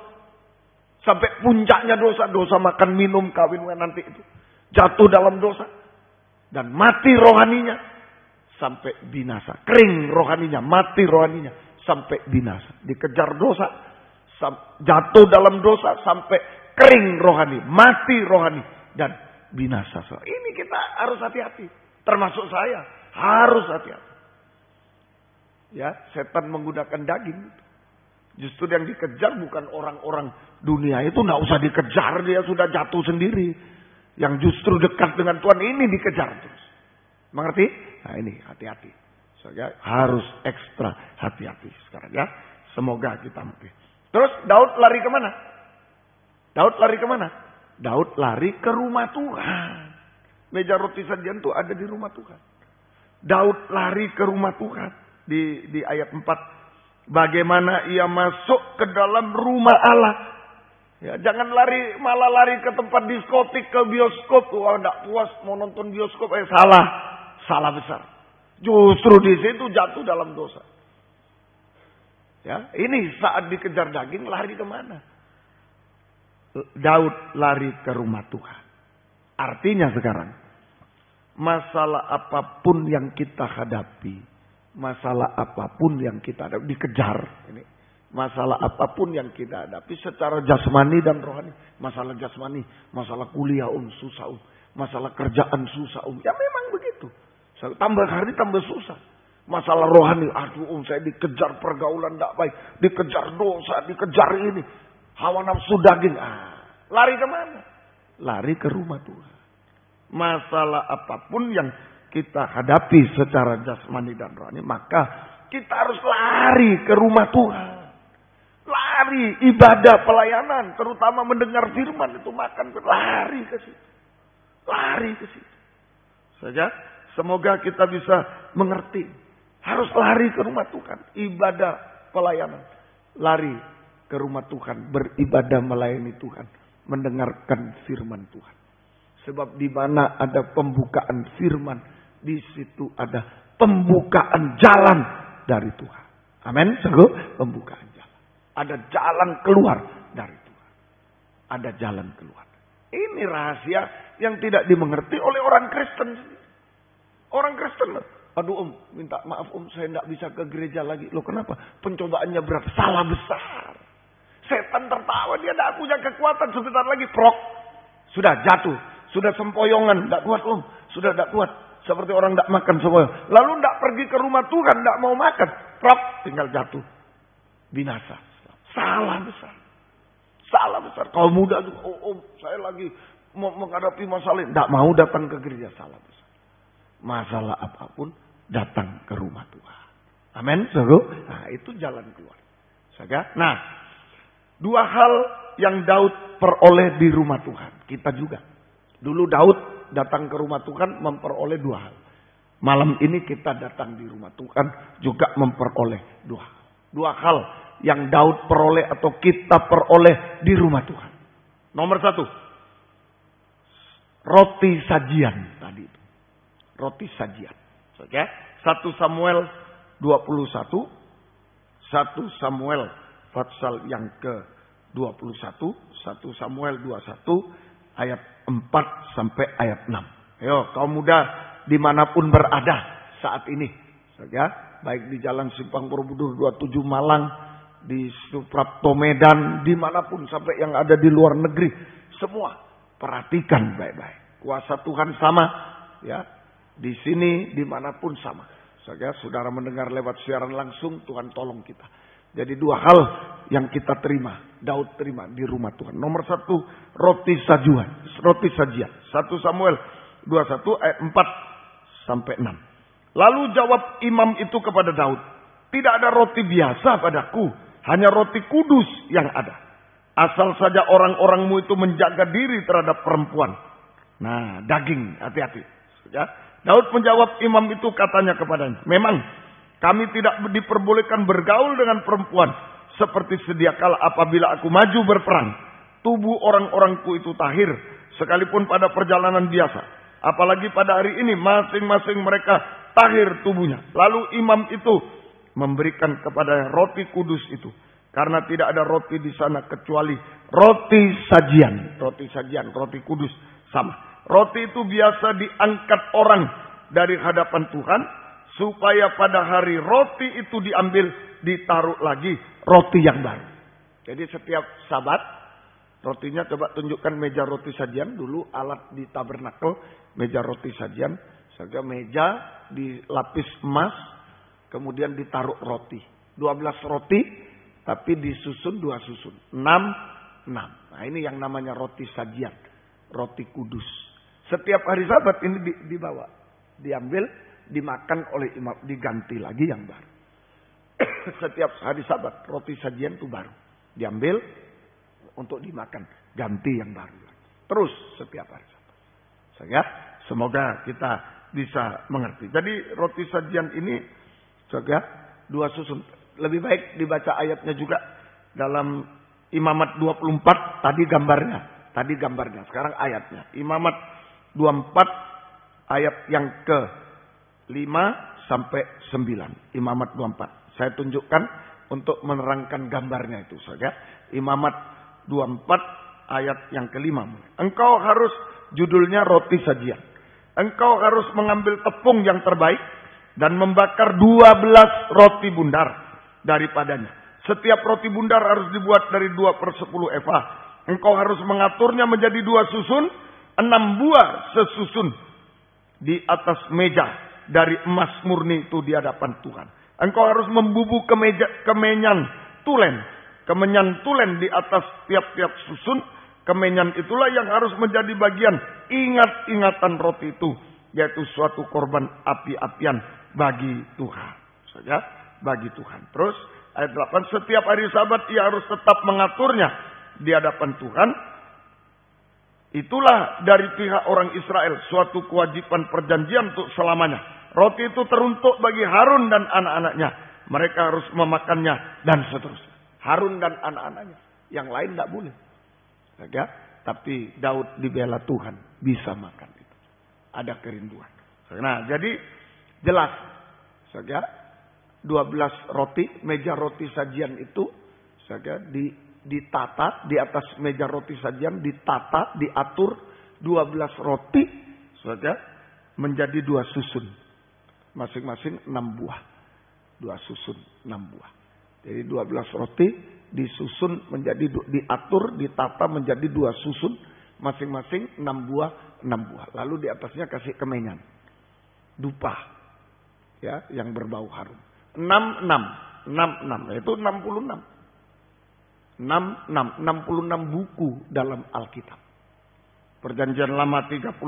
S2: Sampai puncaknya dosa. Dosa makan, minum, kawin nanti itu. Jatuh dalam dosa. Dan mati rohaninya. Sampai binasa. Kering rohaninya. Mati rohaninya. Sampai binasa. Dikejar dosa. jatuh dalam dosa sampai kering rohani, mati rohani, dan binasa. Ini kita harus hati-hati. Termasuk saya harus hati-hati. Ya, setan menggunakan daging. Justru yang dikejar bukan orang-orang dunia itu, nggak usah dikejar, dia sudah jatuh sendiri. Yang justru dekat dengan Tuhan ini dikejar terus. Mengerti? Nah ini hati-hati. Saya harus ekstra hati-hati sekarang ya. Semoga kita mengerti. Terus Daud lari kemana? Daud lari kemana? Daud lari ke rumah Tuhan. Meja roti sajian itu ada di rumah Tuhan. Daud lari ke rumah Tuhan. Di ayat 4. Bagaimana ia masuk ke dalam rumah Allah. Ya, jangan malah lari ke tempat diskotik, ke bioskop. Wah, enggak puas mau nonton bioskop. Salah besar. Justru di situ jatuh dalam dosa. Ya, ini saat dikejar daging lari kemana? Daud lari ke rumah Tuhan. Artinya sekarang, masalah apapun yang kita hadapi, masalah apapun yang kita hadapi, dikejar. Ini masalah apapun yang kita hadapi secara jasmani dan rohani. Masalah jasmani, masalah kuliah susah masalah kerjaan susah ya memang begitu. Tambah hari tambah susah. Masalah rohani, aduh saya dikejar pergaulan tidak baik, dikejar dosa, dikejar ini, hawa nafsu daging. Lari kemana? Lari ke rumah Tuhan. Masalah apapun yang kita hadapi secara jasmani dan rohani, maka kita harus lari ke rumah Tuhan. Lari ibadah pelayanan, terutama mendengar firman itu makan, lari ke situ. Lari ke situ. Saja, semoga kita bisa mengerti. Harus lari ke rumah Tuhan. Ibadah pelayanan. Lari ke rumah Tuhan. Beribadah melayani Tuhan. Mendengarkan firman Tuhan. Sebab di mana ada pembukaan firman, di situ ada pembukaan jalan dari Tuhan. Amin. Pembukaan jalan. Ada jalan keluar dari Tuhan. Ada jalan keluar. Ini rahasia yang tidak dimengerti oleh orang Kristen. Orang Kristen, aduh minta maaf saya tidak bisa ke gereja lagi. Loh kenapa? Pencobaannya berat. Salah besar. Setan tertawa, dia tidak punya kekuatan. Sebentar lagi prok. Sudah jatuh. Sudah sempoyongan. Tidak kuat Sudah tidak kuat. Seperti orang tidak makan sempoyongan. Lalu tidak pergi ke rumah Tuhan. Tidak mau makan. Prok. Tinggal jatuh. Binasa. Salah besar. Salah besar. Kalau muda juga. Saya lagi menghadapi masalah. Tidak mau datang ke gereja. Salah besar. Masalah apapun datang ke rumah Tuhan. Amin. Nah itu jalan keluar. Nah, dua hal yang Daud peroleh di rumah Tuhan. Kita juga. Dulu Daud datang ke rumah Tuhan memperoleh dua hal. Malam ini kita datang di rumah Tuhan juga memperoleh dua hal. Dua hal yang Daud peroleh atau kita peroleh di rumah Tuhan. Nomor satu. Roti sajian tadi itu. Roti sajian. Oke. 1 Samuel 21. 1 Samuel pasal yang ke-21. 1 Samuel 21 ayat 4 sampai ayat 6. Ayo kaum muda dimanapun berada saat ini. Ya, baik di Jalan Simpang Borobudur 27 Malang, di Suprapto Medan, dimanapun sampai yang ada di luar negeri. Semua perhatikan baik-baik. Kuasa Tuhan sama ya. Di sini dimanapun sama. Saudara mendengar lewat siaran langsung, Tuhan tolong kita. Jadi dua hal yang kita terima, Daud terima di rumah Tuhan. Nomor satu, roti sajian. 1 Samuel 21 ayat 4 sampai 6. Lalu jawab imam itu kepada Daud, tidak ada roti biasa padaku, hanya roti kudus yang ada. Asal saja orang-orangmu itu menjaga diri terhadap perempuan. Nah, daging, hati-hati. Ya. Daud menjawab imam itu, katanya kepadanya, memang kami tidak diperbolehkan bergaul dengan perempuan seperti sedia kala apabila aku maju berperang. Tubuh orang-orangku itu tahir sekalipun pada perjalanan biasa. Apalagi pada hari ini masing-masing mereka tahir tubuhnya. Lalu imam itu memberikan kepada roti kudus itu. Karena tidak ada roti di sana kecuali roti sajian. Roti sajian, roti kudus sama. Roti itu biasa diangkat orang dari hadapan Tuhan. Supaya pada hari roti itu diambil, ditaruh lagi roti yang baru. Jadi setiap Sabat, rotinya coba tunjukkan meja roti sajian. Dulu alat di tabernakel, meja roti sajian. Saja meja dilapis emas, kemudian ditaruh roti. 12 roti, tapi disusun 2 susun. 6. Nah ini yang namanya roti sajian. Roti kudus. Setiap hari Sabat ini dibawa. Diambil, dimakan oleh imam. Diganti lagi yang baru. Setiap hari Sabat, roti sajian itu baru. Diambil untuk dimakan. Ganti yang baru. Terus setiap hari Sabat. Sehingga semoga kita bisa mengerti. Jadi roti sajian ini juga 2 susun. Lebih baik dibaca ayatnya juga dalam Imamat 24. Tadi gambarnya. Sekarang ayatnya. Imamat 24 ayat yang ke-5 sampai 9. Imamat 24. Saya tunjukkan untuk menerangkan gambarnya itu saja. Imamat 24 ayat yang ke-5. Engkau harus, judulnya roti sajian. Engkau harus mengambil tepung yang terbaik dan membakar 12 roti bundar daripadanya. Setiap roti bundar harus dibuat dari 2/10 eva. Engkau harus mengaturnya menjadi 2 susun, 6 buah sesusun di atas meja dari emas murni itu di hadapan Tuhan. Engkau harus membubuk kemenyan tulen di atas tiap-tiap susun. Kemenyan itulah yang harus menjadi bagian ingat-ingatan roti itu, yaitu suatu korban api-apian bagi Tuhan. Saja bagi Tuhan. Terus ayat 8, setiap hari Sabat ia harus tetap mengaturnya di hadapan Tuhan. Itulah dari pihak orang Israel suatu kewajiban perjanjian untuk selamanya. Roti itu teruntuk bagi Harun dan anak-anaknya. Mereka harus memakannya dan seterusnya. Harun dan anak-anaknya. Yang lain tidak boleh. Ya, tapi Daud dibela Tuhan bisa makan itu. Ada kerinduan. Nah, jadi jelas. Ya, 12 roti, meja roti sajian itu ya, ditata di atas meja roti sajian, ditata, diatur 12 roti ya, menjadi 2 susun. Masing-masing 6 buah. 2 susun 6 buah. Jadi 12 roti disusun menjadi, diatur, ditata menjadi 2 susun. Masing-masing 6 buah. Lalu di atasnya kasih kemenyan. Dupa. Ya, yang berbau harum. 66. Itu 66. 66 buku dalam Alkitab. Perjanjian Lama 39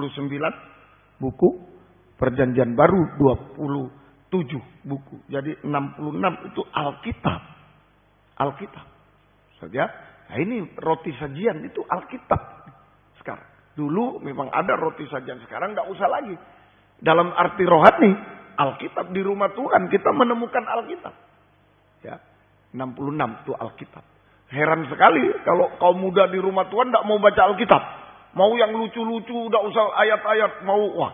S2: buku. Perjanjian Baru 27 buku. Jadi 66 itu Alkitab. Saja. Nah ini roti sajian itu Alkitab. Sekarang. Dulu memang ada roti sajian. Sekarang nggak usah lagi. Dalam arti rohani, Alkitab di rumah Tuhan. Kita menemukan Alkitab. Ya. 66 itu Alkitab. Heran sekali kalau kaum muda di rumah Tuhan tidak mau baca Alkitab. Mau yang lucu-lucu, tidak usah ayat-ayat. Wah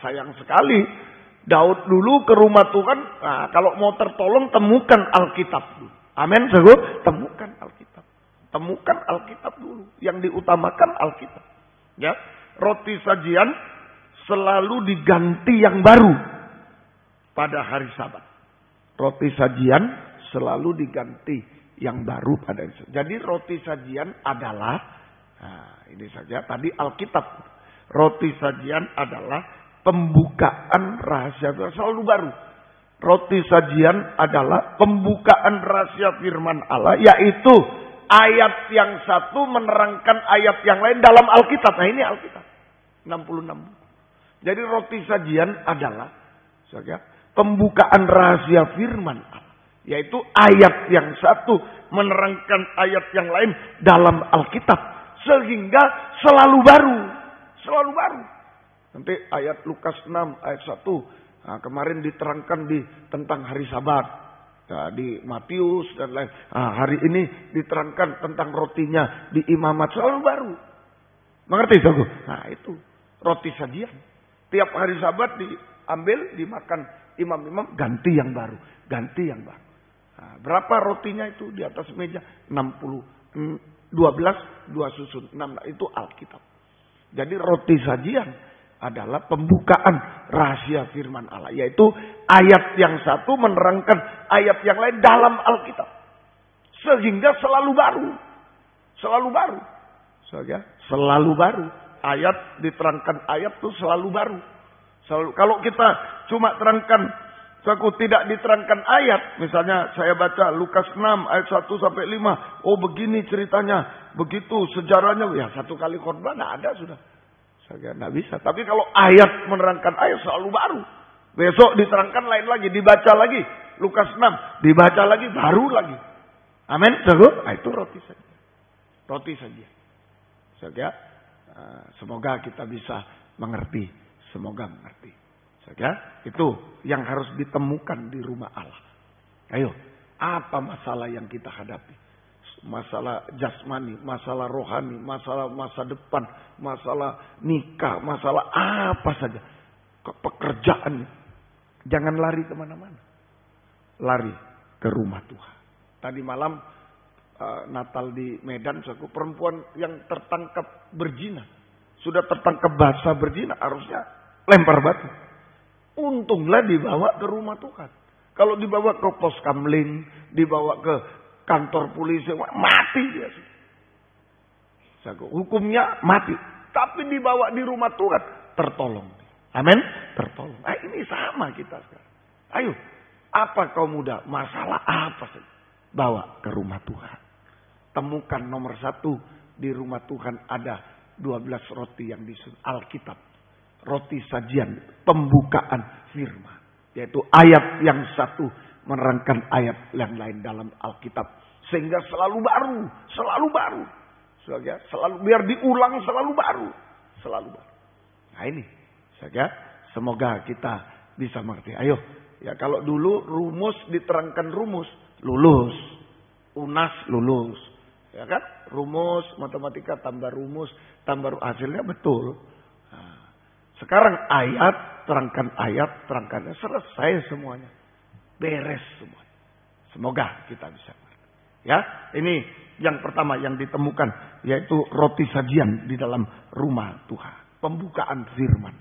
S2: sayang sekali. Daud dulu ke rumah Tuhan. Nah, kalau mau tertolong temukan Alkitab dulu. Amin, saudara. Temukan Alkitab. Temukan Alkitab dulu. Yang diutamakan Alkitab. Ya, roti sajian selalu diganti yang baru pada hari Sabat. Roti sajian selalu diganti yang baru pada hari Sabat. Jadi roti sajian adalah, nah ini saja tadi Alkitab. Roti sajian adalah pembukaan rahasia selalu baru. Roti sajian adalah pembukaan rahasia firman Allah, yaitu ayat yang satu menerangkan ayat yang lain dalam Alkitab. Nah ini Alkitab. 66. Jadi roti sajian adalah pembukaan rahasia firman Allah, yaitu ayat yang satu menerangkan ayat yang lain dalam Alkitab, sehingga selalu baru. Nanti ayat Lukas 6 ayat 1. Nah, kemarin diterangkan tentang hari Sabat. Nah, di Matius dan lain. Nah, hari ini diterangkan tentang rotinya di Imamat, selalu baru. Mengerti saudara? Nah, itu roti sajian. Tiap hari Sabat diambil, dimakan imam-imam, ganti yang baru. Nah, berapa rotinya itu di atas meja? 60. 12, 2 susun. 6, itu Alkitab. Jadi roti sajian adalah pembukaan rahasia firman Allah. Yaitu ayat yang satu menerangkan ayat yang lain dalam Alkitab. Sehingga selalu baru. Selalu baru. Saudara, selalu baru. Ayat diterangkan ayat itu selalu baru. Selalu, kalau kita cuma terangkan, tidak diterangkan ayat. Misalnya saya baca Lukas 6 ayat 1 sampai 5. Oh begini ceritanya. Begitu sejarahnya. Ya satu kali khotbah tidak ada sudah. Saya tidak bisa. Tapi kalau ayat menerangkan ayat selalu baru. Besok diterangkan lain lagi. Dibaca lagi. Lukas 6. Dibaca lagi. Baru lagi. Amin. Nah, itu roti saja. Roti saja. Saudara, semoga kita bisa mengerti. Semoga mengerti. Saudara, itu yang harus ditemukan di rumah Allah. Ayo, apa masalah yang kita hadapi? Masalah jasmani, masalah rohani, masalah masa depan, masalah nikah, masalah apa saja. Pekerjaan. Jangan lari kemana-mana. Lari ke rumah Tuhan. Tadi malam Natal di Medan, perempuan yang tertangkap berzina. Sudah tertangkap basah berzina, harusnya lempar batu. Untunglah dibawa ke rumah Tuhan. Kalau dibawa ke pos kamling, dibawa ke kantor polisi, mati dia. Hukumnya mati. Tapi dibawa di rumah Tuhan, tertolong. Amin, tertolong. Ini sama kita sekarang. Ayo, apa kau muda? Masalah apa sih? Bawa ke rumah Tuhan. Temukan nomor 1 di rumah Tuhan ada 12 roti yang disebut Alkitab. Roti sajian, pembukaan firman. Yaitu ayat yang satu menerangkan ayat yang lain dalam Alkitab. Sehingga selalu baru, selalu baru. Selalu biar diulang selalu baru, selalu baru. Nah ini, semoga kita bisa mengerti. Ayo, ya kalau dulu rumus diterangkan rumus, lulus. UNAS lulus. Ya kan? Rumus, matematika tambah rumus, tambah hasilnya betul. Nah, sekarang ayat, terangkannya. Selesai semuanya. Beres semuanya. Semoga kita bisa. Ya, ini yang pertama yang ditemukan. Yaitu roti sajian di dalam rumah Tuhan. Pembukaan firman.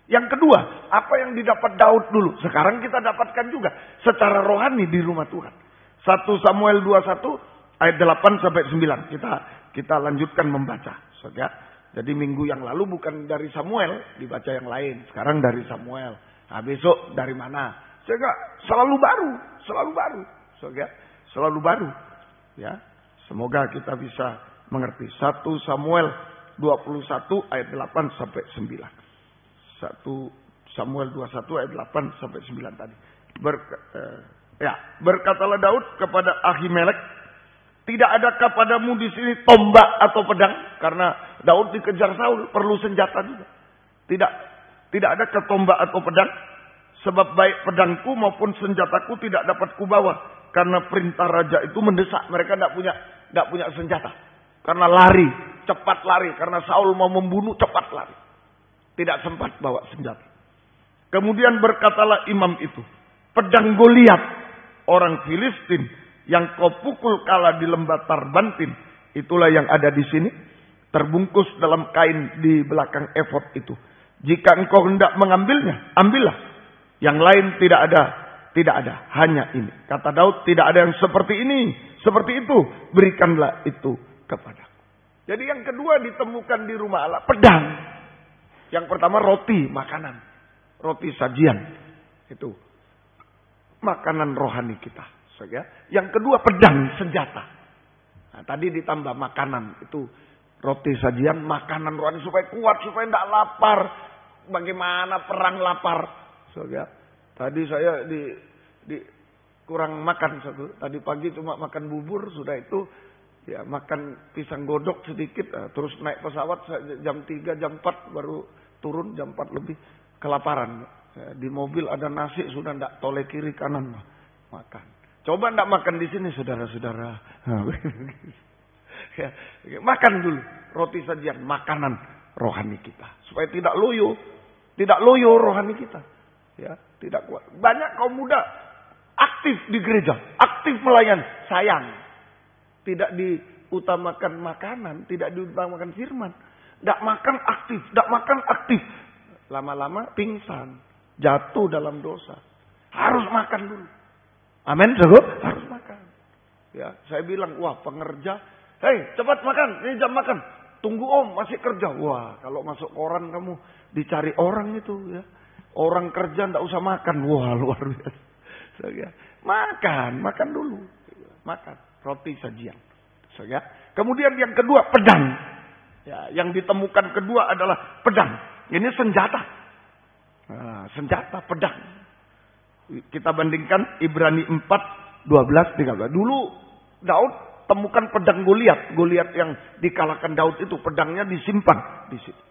S2: Yang kedua, apa yang didapat Daud dulu. Sekarang kita dapatkan juga. Secara rohani di rumah Tuhan. 1 Samuel 21. Ayat 8 sampai 9. Kita lanjutkan membaca. Saudara. Jadi minggu yang lalu bukan dari Samuel. Dibaca yang lain. Sekarang dari Samuel. Nah, besok dari mana? Sehingga selalu baru. Selalu baru. Saudara. Selalu baru. Ya. Semoga kita bisa mengerti. 1 Samuel 21 ayat 8 sampai 9. 1 Samuel 21 ayat 8 sampai 9 tadi. Berkatalah Daud kepada Ahimelek. Tidak adakah padamu di sini tombak atau pedang? Karena Daud dikejar Saul, perlu senjata juga. Tidak adakah tombak atau pedang? Sebab baik pedangku maupun senjataku tidak dapat kubawa. Karena perintah raja itu mendesak. Mereka tidak punya senjata. Karena lari, cepat lari. Karena Saul mau membunuh, cepat lari. Tidak sempat bawa senjata. Kemudian berkatalah imam itu. Pedang Goliat, orang Filistin, yang kau pukul kala di lembah Tarbantin, itulah yang ada di sini, terbungkus dalam kain di belakang efod itu. Jika engkau hendak mengambilnya, ambillah. Yang lain tidak ada, hanya ini. Kata Daud, tidak ada yang seperti ini, seperti itu, berikanlah itu kepadaku. Jadi yang kedua ditemukan di rumah Allah, pedang. Yang pertama roti, makanan, roti sajian, itu makanan rohani kita. Yang kedua pedang, senjata. Nah, tadi ditambah makanan, itu roti sajian, makanan rohani supaya kuat, supaya tidak lapar. Bagaimana perang lapar? Tadi saya di kurang makan. Tadi pagi cuma makan bubur, sudah itu ya makan pisang godok sedikit. Terus naik pesawat jam 3, jam 4 baru turun, jam 4 lebih kelaparan. Di mobil ada nasi, sudah tidak toleh kiri kanan makan. Coba tidak makan di sini, saudara-saudara. Ya, makan dulu roti sajian, makanan rohani kita, supaya tidak loyo rohani kita. Ya, tidak kuat. Banyak kaum muda aktif di gereja, aktif melayani, sayang tidak diutamakan makanan, tidak diutamakan firman. Tidak makan aktif, lama-lama pingsan, jatuh dalam dosa. Harus makan dulu. Amin, saudara. Harus makan. Ya, saya bilang, wah pengerja, hei cepat makan, ini jam makan. Tunggu om, masih kerja. Wah, kalau masuk koran kamu dicari orang itu ya. Orang kerja ndak usah makan. Wah, luar biasa. Ya. Makan dulu. Makan roti sajian. Ya. Kemudian yang kedua pedang. Ya, yang ditemukan kedua adalah pedang. Ini senjata. Nah, senjata pedang. Kita bandingkan Ibrani 4, 12, 13. Dulu Daud temukan pedang Goliat. Goliat yang dikalahkan Daud itu pedangnya disimpan di situ.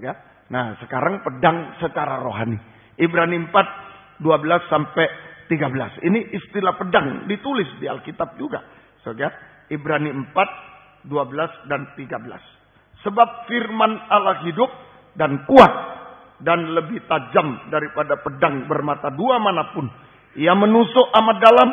S2: Ya. Nah, sekarang pedang secara rohani. Ibrani 4, 12 sampai 13. Ini istilah pedang ditulis di Alkitab juga. Ya. Ibrani 4, 12 dan 13. Sebab firman Allah hidup dan kuat dan lebih tajam daripada pedang bermata dua manapun. Ia menusuk amat dalam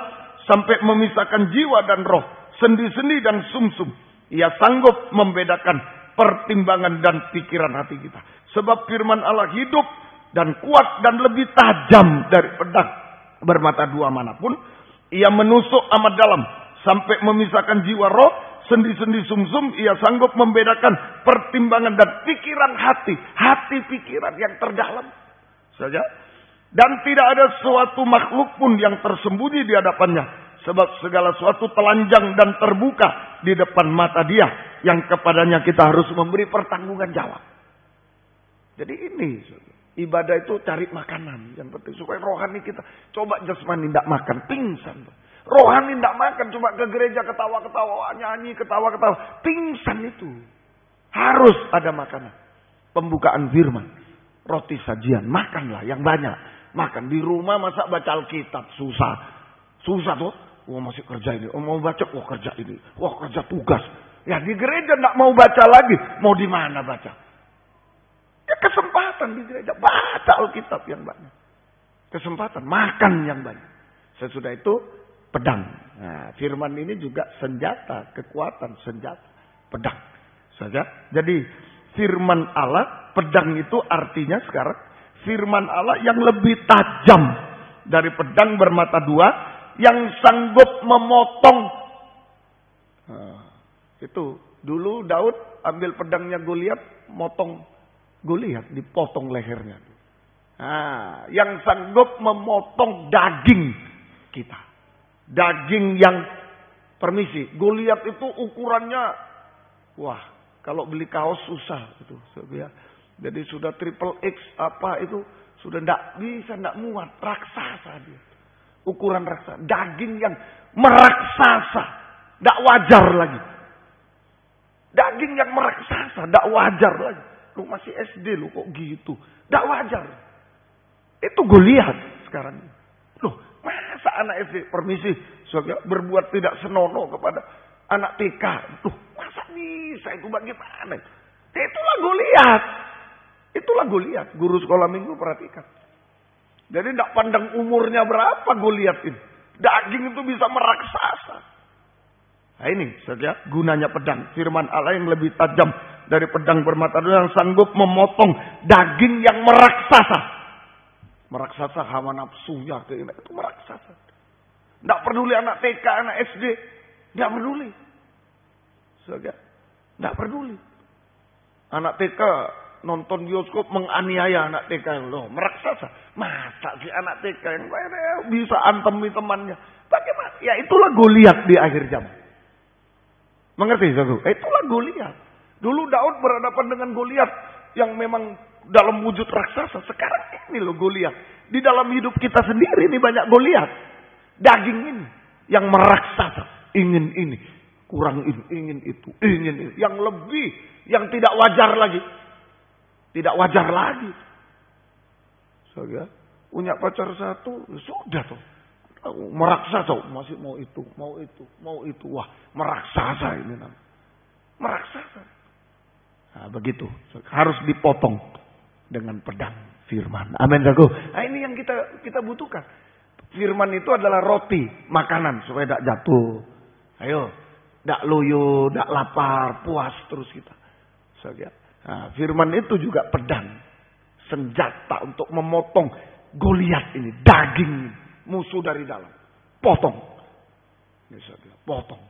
S2: sampai memisahkan jiwa dan roh, sendi-sendi dan sumsum. Ia sanggup membedakan pertimbangan dan pikiran hati kita. Sebab firman Allah hidup dan kuat dan lebih tajam dari pedang bermata dua manapun. Ia menusuk amat dalam sampai memisahkan jiwa roh, sendi-sendi sumsum. Ia sanggup membedakan pertimbangan dan pikiran hati. Hati pikiran yang terdalam saja. Dan tidak ada suatu makhluk pun yang tersembunyi di hadapannya. Sebab segala sesuatu telanjang dan terbuka di depan mata Dia. Yang kepadanya kita harus memberi pertanggungan jawab. Jadi ini ibadah itu cari makanan. Yang penting supaya rohani kita. Coba jasmani tidak makan, pingsan. Rohani tidak makan, cuma ke gereja ketawa-ketawa, nyanyi ketawa-ketawa. Pingsan itu. Harus ada makanan. Pembukaan firman. Roti sajian, makanlah yang banyak. Makan di rumah masa baca Alkitab susah. Susah tuh. Wah masih kerja ini. Oh mau baca, wah kerja ini. Wah kerja tugas. Ya di gereja tidak mau baca lagi. Mau di mana baca? Ya kesempatan di gereja. Baca Alkitab yang banyak. Kesempatan makan yang banyak. Sesudah itu pedang. Nah, firman ini juga senjata, kekuatan senjata, pedang. Saja. Jadi firman Allah, pedang itu artinya sekarang firman Allah yang lebih tajam dari pedang bermata dua yang sanggup memotong. Nah, itu dulu Daud ambil pedangnya Goliat, motong Goliat, dipotong lehernya. Nah, yang sanggup memotong daging kita. Daging yang permisi. Goliat itu ukurannya, wah, kalau beli kaos susah itu. Jadi sudah triple X apa itu sudah tidak bisa, tidak muat. Raksasa dia. Ukuran raksasa. Daging yang meraksasa. Tidak wajar lagi. Daging yang meraksasa. Tidak wajar lagi. Lu masih SD lu kok gitu. Tidak wajar. Itu Goliat sekarang. Loh, masa anak SD permisi berbuat tidak senonoh kepada anak TK. Loh, masa bisa itu bagaimana? Itulah Goliat. Itulah Goliat. Guru sekolah minggu perhatikan. Jadi tidak pandang umurnya berapa Goliat ini. Daging itu bisa meraksasa. Nah ini saja gunanya pedang. Firman Allah yang lebih tajam dari pedang bermata dua yang sanggup memotong daging yang meraksasa. Meraksasa hawa nafsunya. Itu meraksasa. Tidak peduli anak TK, anak SD. Tidak peduli. Saja. Tidak peduli. Anak TK nonton bioskop menganiaya anak TK. Loh, meraksasa. Masa si anak TK yang bisa antemi temannya. Bagaimana? Ya itulah Goliat di akhir zaman. Mengerti? Itulah Goliat. Dulu Daud berhadapan dengan Goliat yang memang dalam wujud raksasa. Sekarang ini loh Goliat. Di dalam hidup kita sendiri ini banyak Goliat. Daging ini yang meraksasa. Ingin ini. Kurang ini. Ingin itu. Ingin itu. Yang lebih. Yang tidak wajar lagi. Tidak wajar lagi. Saya punya pacar satu. Sudah tuh. Meraksasa. Masih mau itu. Mau itu. Mau itu. Wah meraksasa ini namanya. Meraksasa. Nah begitu. Harus dipotong. Dengan pedang firman. Amin. Nah ini yang kita butuhkan. Firman itu adalah roti. Makanan. Supaya tidak jatuh. Ayo. Tidak loyo. Tidak lapar. Puas terus kita. Nah, firman itu juga pedang. Senjata untuk memotong Goliat ini. Daging. Musuh dari dalam. Potong. Potong.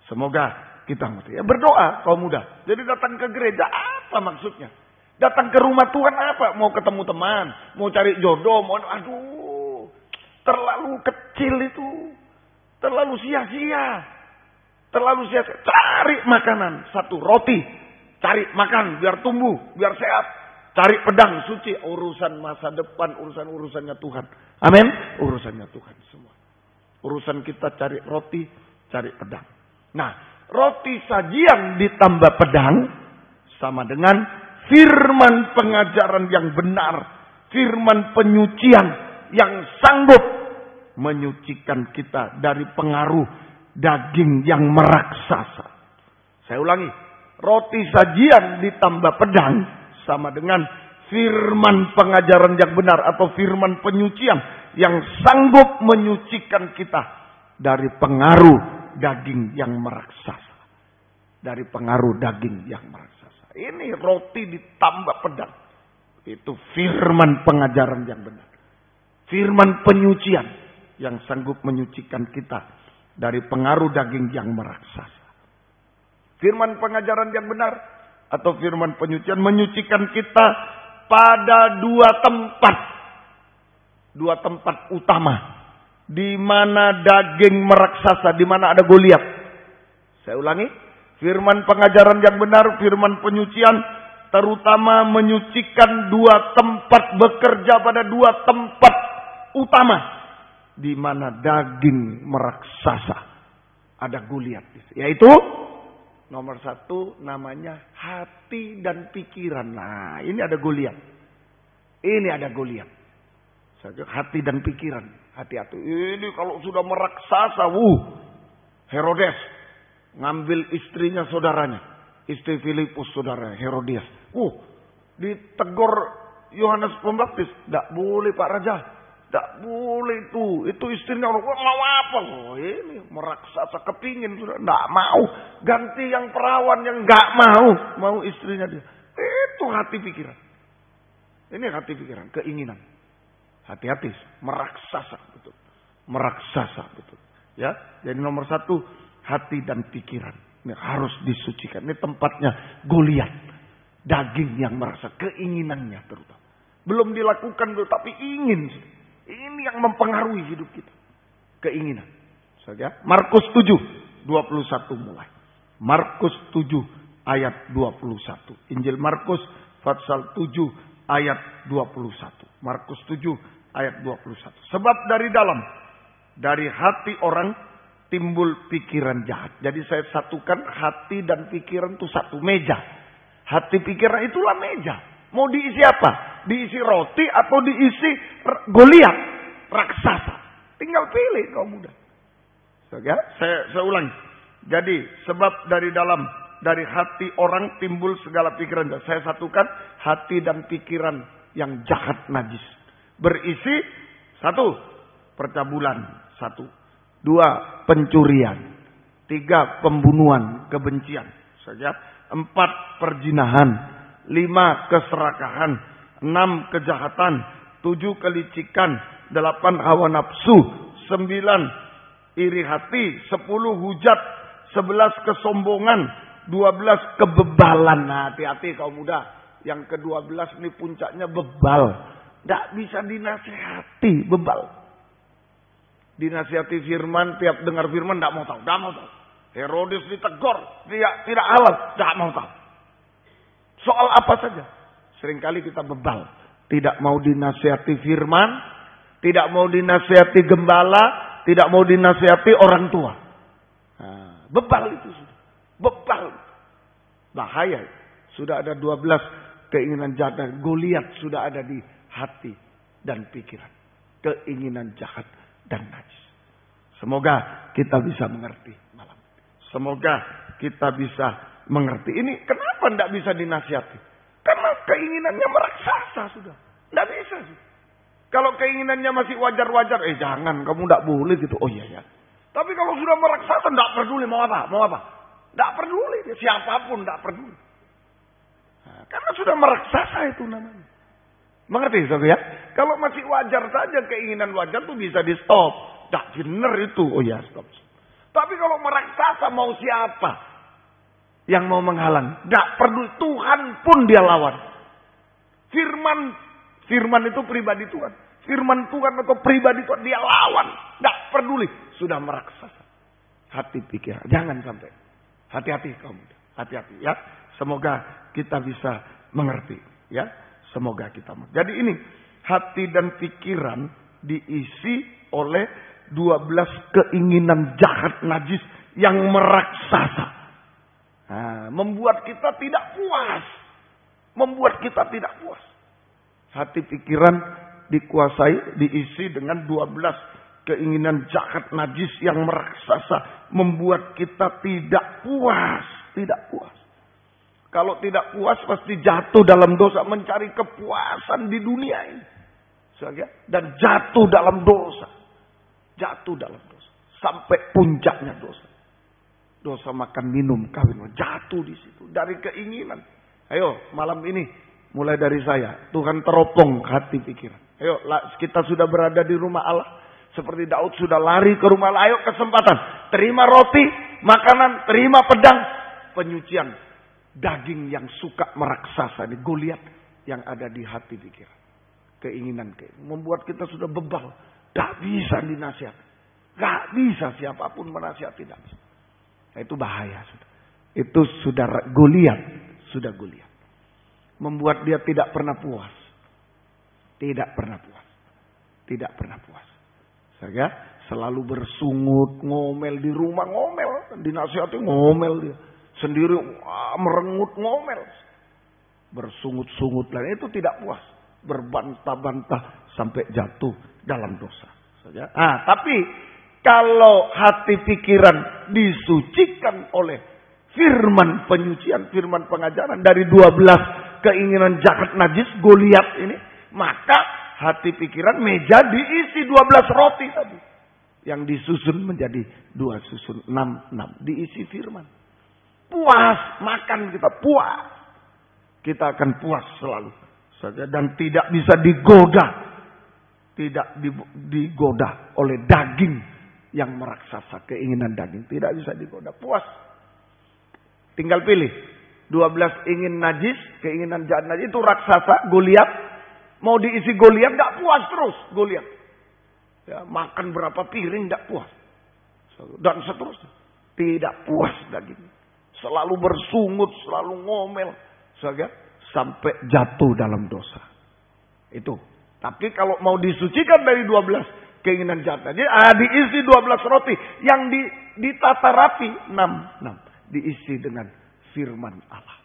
S2: Semoga kita ngerti. Ya, berdoa kaum muda. Jadi datang ke gereja apa maksudnya? Datang ke rumah Tuhan apa? Mau ketemu teman, mau cari jodoh, terlalu kecil itu. Terlalu sia-sia. Cari makanan, satu roti. Cari makan biar tumbuh, biar sehat. Cari pedang suci, urusan masa depan, urusannya Tuhan. Amin. Urusannya Tuhan semua. Urusan kita cari roti, cari pedang. Nah, roti sajian ditambah pedang sama dengan firman pengajaran yang benar, firman penyucian yang sanggup menyucikan kita dari pengaruh daging yang meraksasa. Saya ulangi, roti sajian ditambah pedang sama dengan firman pengajaran yang benar atau firman penyucian yang sanggup menyucikan kita dari pengaruh daging yang meraksasa. Dari pengaruh daging yang meraksasa. Ini roti ditambah pedang. Itu firman pengajaran yang benar. Firman penyucian yang sanggup menyucikan kita dari pengaruh daging yang meraksasa. Firman pengajaran yang benar atau firman penyucian menyucikan kita pada dua tempat. Dua tempat utama. Di mana daging meraksasa, di mana ada Goliat. Saya ulangi. Firman pengajaran yang benar, firman penyucian, terutama menyucikan dua tempat, bekerja pada dua tempat utama. Di mana daging meraksasa. Ada Goliat. Yaitu, nomor satu namanya hati dan pikiran. Nah, ini ada Goliat. Ini ada Goliat. Hati dan pikiran. Hati-hati. Ini kalau sudah meraksasa, Herodes ngambil istrinya saudaranya. Istri Filipus saudaranya, Herodias. Ditegur Yohanes Pembaptis. Tidak boleh Pak Raja. Tidak boleh itu. Itu istrinya orang. Mau apa? Ini meraksasa kepingin. Sudah tidak mau. Ganti yang perawan yang nggak mau. Mau istrinya dia. Itu hati pikiran. Ini hati pikiran. Keinginan. Hati-hati. Meraksasa. Betul. Meraksasa. Betul. Ya. Jadi nomor satu. Hati dan pikiran. Ini harus disucikan. Ini tempatnya Goliat. Daging yang merasa. Keinginannya terutama. Belum dilakukan. Tapi ingin. Ini yang mempengaruhi hidup kita. Keinginan. Saja. Markus 7. 21 mulai. Markus 7 ayat 21. Injil Markus pasal 7 ayat 21. Markus 7 ayat 21. Sebab dari dalam. Dari hati orang timbul pikiran jahat. Jadi saya satukan hati dan pikiran itu satu meja. Hati pikiran itulah meja. Mau diisi apa? Diisi roti atau diisi Goliat, raksasa. Tinggal pilih kaum muda. Saya ulangi. Jadi sebab dari dalam, dari hati orang timbul segala pikiran jahat. Saya satukan hati dan pikiran yang jahat najis. Berisi satu, percabulan. Satu. Dua, pencurian. Tiga, pembunuhan, kebencian. Saja. 4, perzinahan. 5, keserakahan. 6, kejahatan. 7, kelicikan. 8, hawa nafsu. 9, iri hati. 10, hujat. 11, kesombongan. 12, kebebalan. Nah, hati-hati kaum muda. Yang ke-12 ini puncaknya bebal. Tidak bisa dinasihati, bebal. Dinasihati firman, tiap dengar firman tidak mau tahu, tidak mau tahu. Herodes ditegur, tidak halal, tidak mau tahu. Soal apa saja. Seringkali kita bebal. Tidak mau dinasihati firman, tidak mau dinasihati gembala, tidak mau dinasihati orang tua. Nah, bebal itu sudah. Bebal. Bahaya. Sudah ada 12 keinginan jahat. Goliat sudah ada di hati dan pikiran. Keinginan jahat dan najis. Semoga kita bisa mengerti malam. Semoga kita bisa mengerti. Ini kenapa tidak bisa dinasihati? Karena keinginannya meraksasa sudah. Tidak bisa. Kalau keinginannya masih wajar-wajar. Jangan, kamu tidak boleh gitu. Oh iya ya. Tapi kalau sudah meraksasa tidak peduli mau apa. Mau apa. Tidak peduli. Siapapun tidak peduli. Nah, karena sudah meraksasa itu namanya. Mengerti saudara ya? Kalau masih wajar saja keinginan wajar tuh bisa di stop. Tak benar itu. Oh ya stop. Tapi kalau meraksasa mau siapa yang mau menghalang? Gak perlu, Tuhan pun dia lawan. Firman itu pribadi Tuhan. Firman Tuhan atau pribadi Tuhan dia lawan. Gak peduli. Sudah meraksasa. Hati pikiran. Jangan sampai. Hati-hati kamu. Hati-hati ya. Semoga kita bisa mengerti. Ya. Semoga kita mengerti. Jadi ini. Hati dan pikiran diisi oleh 12 keinginan jahat najis yang meraksasa. Nah, membuat kita tidak puas. Membuat kita tidak puas. Hati pikiran dikuasai, diisi dengan 12 keinginan jahat najis yang meraksasa. Membuat kita tidak puas. Tidak puas. Kalau tidak puas pasti jatuh dalam dosa. Mencari kepuasan di dunia ini. Dan jatuh dalam dosa. Jatuh dalam dosa. Sampai puncaknya dosa. Dosa makan, minum, kawin. Jatuh di situ. Dari keinginan. Ayo malam ini. Mulai dari saya. Tuhan teropong hati pikiran. Ayo kita sudah berada di rumah Allah. Seperti Daud sudah lari ke rumah Allah. Ayo kesempatan. Terima roti, makanan, terima pedang. Penyucian. Daging yang suka meraksasa. Ini Goliat yang ada di hati pikiran. Keinginan. Membuat kita sudah bebal. Gak bisa dinasihat. Gak bisa siapapun menasihat. Tidak bisa. Nah, itu bahaya. Itu sudah Goliat. Sudah Goliat. Membuat dia tidak pernah puas. Tidak pernah puas. Tidak pernah puas. Saya selalu bersungut, ngomel di rumah, ngomel. Dinasihati ngomel dia. Sendiri merengut, ngomel. Bersungut-sungut. Dan itu tidak puas. Berbantah-bantah sampai jatuh dalam dosa. Tapi kalau hati pikiran disucikan oleh firman penyucian, firman pengajaran dari 12 keinginan jahat najis Goliat ini, maka hati pikiran meja diisi 12 roti tadi. Yang disusun menjadi 2 susun 6. Diisi firman. Puas, makan kita puas. Kita akan puas selalu. Dan tidak bisa digoda. Tidak digoda oleh daging yang meraksasa, keinginan daging. Tidak bisa digoda. Puas. Tinggal pilih. 12 ingin najis, keinginan jahat najis. Itu raksasa, Goliat. Mau diisi Goliat, gak puas terus Goliat. Ya, makan berapa piring gak puas. Dan seterusnya. Tidak puas daging. Selalu bersungut, selalu ngomel. Sampai jatuh dalam dosa. Itu. Tapi kalau mau disucikan dari 12 keinginan jahat najis, diisi 12 roti. Yang ditata rapi 6. Diisi dengan firman Allah.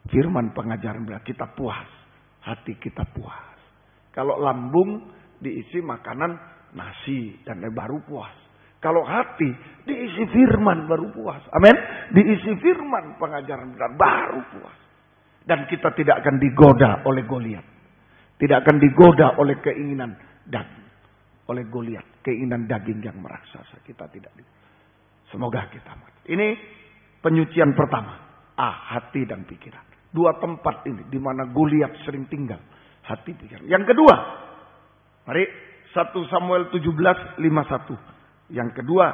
S2: Firman pengajaran kita puas. Hati kita puas. Kalau lambung diisi makanan nasi dan baru puas. Kalau hati diisi firman baru puas. Amin. Diisi firman pengajaran baru puas. Dan kita tidak akan digoda oleh Goliat. Tidak akan digoda oleh keinginan daging. Oleh Goliat. Keinginan daging yang meraksasa. Kita tidak digoda. Semoga kita mati. Ini penyucian pertama. Hati dan pikiran. 2 tempat ini. Di mana Goliat sering tinggal. Hati pikiran. Yang kedua. Mari. 1 Samuel 17:51. Yang kedua.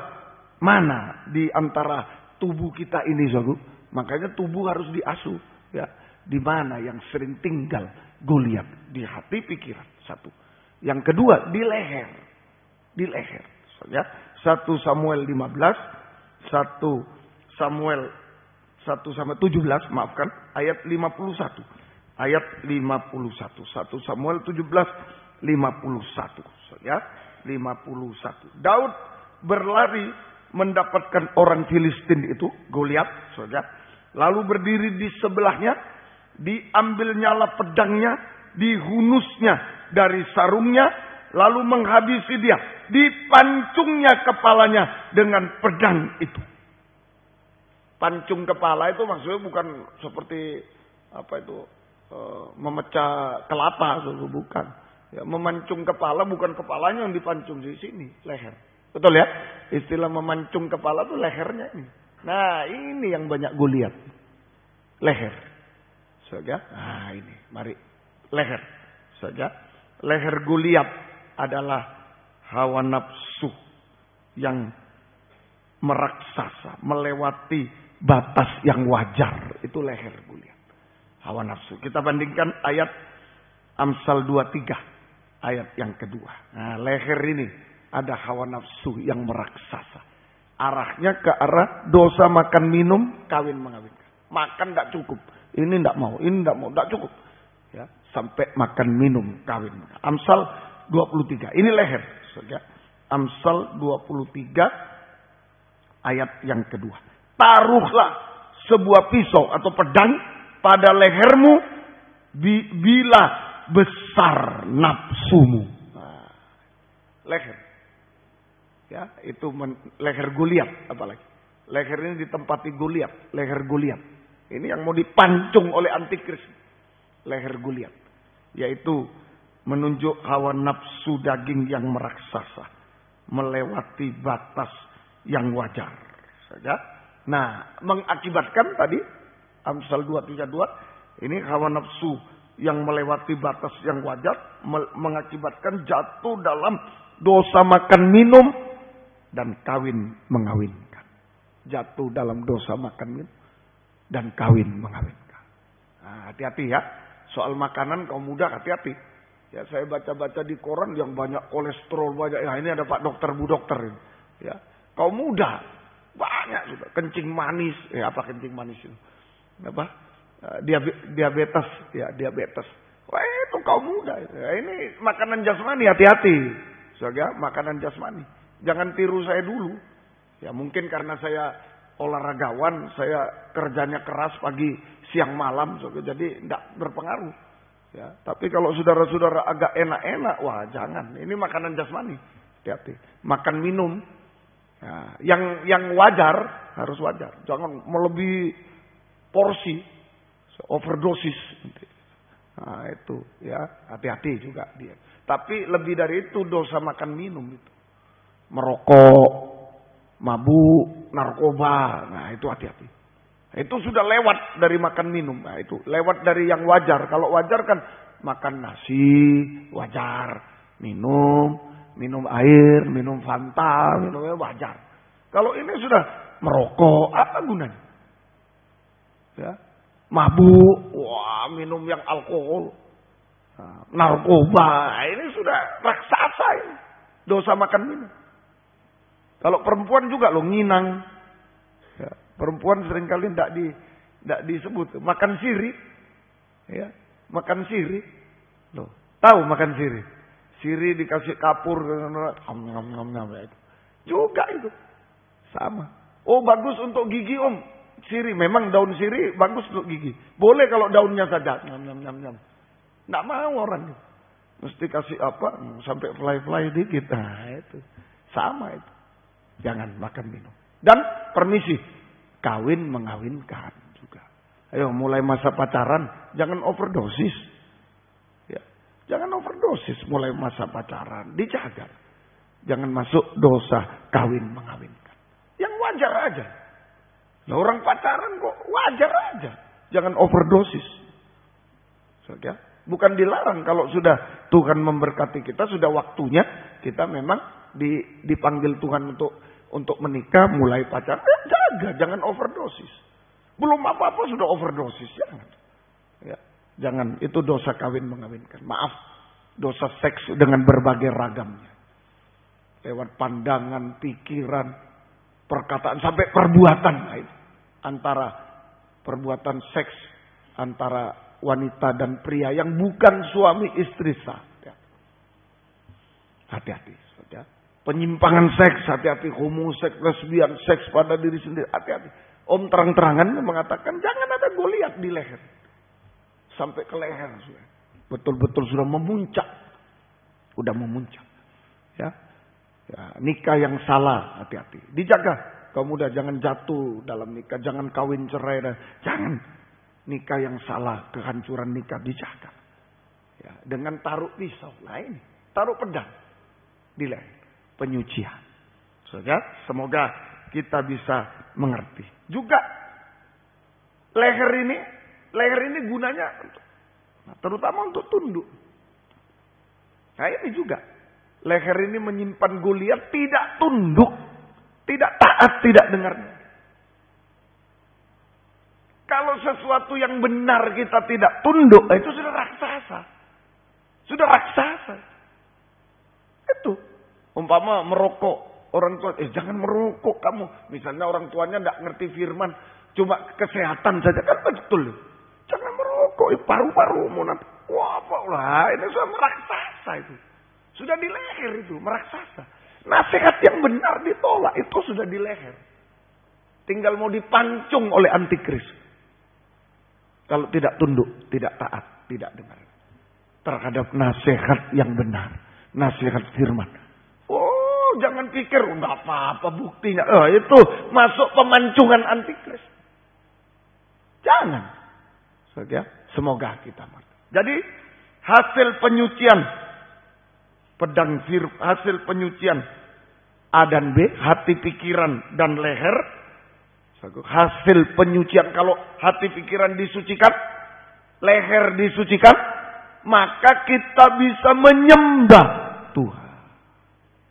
S2: Mana di antara tubuh kita ini. Makanya tubuh harus diasuh. Ya. Di mana yang sering tinggal Goliat? Di hati pikiran. 1. Yang kedua. Di leher. Di leher. Ya. 1 Samuel 15. 1 Samuel 17, maafkan, ayat 51. Ayat 51. 1 Samuel 17:51. Ya, 51. Daud berlari mendapatkan orang Filistin itu, Goliat, saudara. Lalu berdiri di sebelahnya, diambilnyalah pedangnya, dihunusnya dari sarungnya, lalu menghabisi dia. Dipancungnya kepalanya dengan pedang itu. Pancung kepala itu maksudnya bukan seperti memecah kelapa, bukan. Ya, memancung kepala bukan kepalanya yang dipancung di sini, leher. Betul ya? Istilah memancung kepala itu lehernya ini. Nah, ini yang banyak Goliat. Leher. Saja. Nah, ini, mari leher. Saja. Leher Goliat adalah hawa nafsu yang meraksasa, melewati batas yang wajar. Itu leher Goliat. Hawa nafsu. Kita bandingkan ayat Amsal 23. Ayat yang kedua. Nah, leher ini ada hawa nafsu yang meraksasa. Arahnya ke arah dosa makan minum, kawin mengawinkan. Makan tidak cukup. Ini tidak mau, ini tidak mau, tidak cukup. Ya, sampai makan minum, kawin. Amsal 23. Ini leher. Amsal 23 ayat yang kedua. Taruhlah sebuah pisau atau pedang pada lehermu bila besar nafsumu. Nah, leher. Ya, itu leher Goliat apalagi. Leher ini ditempati Goliat, leher Goliat. Ini yang mau dipancung oleh antikris. Leher Goliat, yaitu menunjuk hawa nafsu daging yang meraksasa, melewati batas yang wajar. Saja. Nah, mengakibatkan tadi Amsal 232 ini hawa nafsu yang melewati batas yang wajar mengakibatkan jatuh dalam dosa makan minum dan kawin mengawinkan. Jatuh dalam dosa makan minum dan kawin mengawinkan. Nah, hati-hati ya. Soal makanan kaum muda hati-hati. Ya, saya baca-baca di koran yang banyak kolesterol banyak. Ya, ini ada Pak Dokter Bu Dokter ini. Ya, kaum muda banyak juga kencing manis. Ya, apa kencing manis itu? Apa? Diabetes, ya diabetes. Wah, itu kaum muda. Ya, ini makanan jasmani, hati-hati. Soalnya makanan jasmani. Jangan tiru saya dulu. Ya, mungkin karena saya olahragawan, saya kerjanya keras pagi, siang, malam, jadi tidak berpengaruh. Ya, tapi kalau saudara-saudara agak enak-enak, wah jangan. Ini makanan jasmani, hati-hati. Makan minum, ya, yang wajar harus wajar. Jangan melebihi porsi, overdosis. Nah itu, ya hati-hati juga dia. Tapi lebih dari itu dosa makan minum itu, merokok, mabuk, narkoba, nah itu hati-hati. Itu sudah lewat dari makan minum, nah itu lewat dari yang wajar. Kalau wajar kan makan nasi, wajar, minum air, minum Fanta, minumnya wajar. Kalau ini sudah merokok, apa gunanya? Ya, mabuk, wah minum yang alkohol, nah, narkoba, ini sudah raksasa ini, dosa makan minum. Kalau perempuan juga loh nginang. Ya, perempuan seringkali tidak disebut. Makan sirih. Ya, makan sirih. Loh, tahu makan sirih? Sirih dikasih kapur. Juga itu. Sama. Oh bagus untuk gigi om. Sirih. Memang daun sirih bagus untuk gigi. Boleh kalau daunnya saja. Nggak mau orang. Mesti kasih apa? Sampai fly-fly dikit. Nah itu. Sama itu. Jangan makan minum. Dan permisi, kawin mengawinkan juga. Ayo mulai masa pacaran, jangan overdosis. Ya, jangan overdosis mulai masa pacaran, dijaga. Jangan masuk dosa kawin mengawinkan. Yang wajar aja. Nah, orang pacaran kok wajar aja. Jangan overdosis. Ya, bukan dilarang kalau sudah Tuhan memberkati kita, sudah waktunya kita memang dipanggil Tuhan untuk menikah, mulai pacaran, jaga, jangan overdosis. Belum apa-apa sudah overdosis, jangan. Ya, jangan, itu dosa kawin mengawinkan. Maaf, dosa seks dengan berbagai ragamnya. Lewat pandangan, pikiran, perkataan, sampai perbuatan. Nah, itu. Antara perbuatan seks, antara wanita dan pria yang bukan suami istri sah. Hati-hati, saudara. Penyimpangan seks, hati-hati. Homoseks, lesbian, seks pada diri sendiri, hati-hati. Om terang-terangan mengatakan jangan ada Goliat di leher. Sampai ke leher. Betul-betul sudah memuncak. Udah memuncak. Ya, nikah yang salah, hati-hati. Dijaga. Kamu muda jangan jatuh dalam nikah. Jangan kawin cerai. Jangan. Nikah yang salah, kehancuran nikah dijaga. Ya, dengan taruh pisau. Nah ini, taruh pedang di leher. Penyucian. Semoga kita bisa mengerti. Juga leher ini gunanya terutama untuk tunduk. Nah ini juga leher ini menyimpan Goliat tidak tunduk. Tidak taat, tidak dengarnya. Kalau sesuatu yang benar kita tidak tunduk, itu sudah raksasa. Sudah raksasa. Itu. Umpama merokok. Orang tua, jangan merokok kamu. Misalnya orang tuanya tidak ngerti firman. Cuma kesehatan saja. Kan betul. Jangan merokok. Paru-parumu nanti. Wah, apalah. Ini sudah meraksasa itu. Sudah di leher itu. Meraksasa. Nasihat yang benar ditolak. Itu sudah di leher. Tinggal mau dipancung oleh antikris. Kalau tidak tunduk, tidak taat, tidak dengar. Terhadap nasihat yang benar. Nasihat firman. Oh, jangan pikir, enggak apa-apa buktinya. Itu masuk pemancungan antikris. Jangan. Semoga kita mati. Jadi, hasil penyucian. Hasil penyucian A dan B. Hati, pikiran, dan leher. Hasil penyucian, kalau hati pikiran disucikan, leher disucikan, maka kita bisa menyembah Tuhan.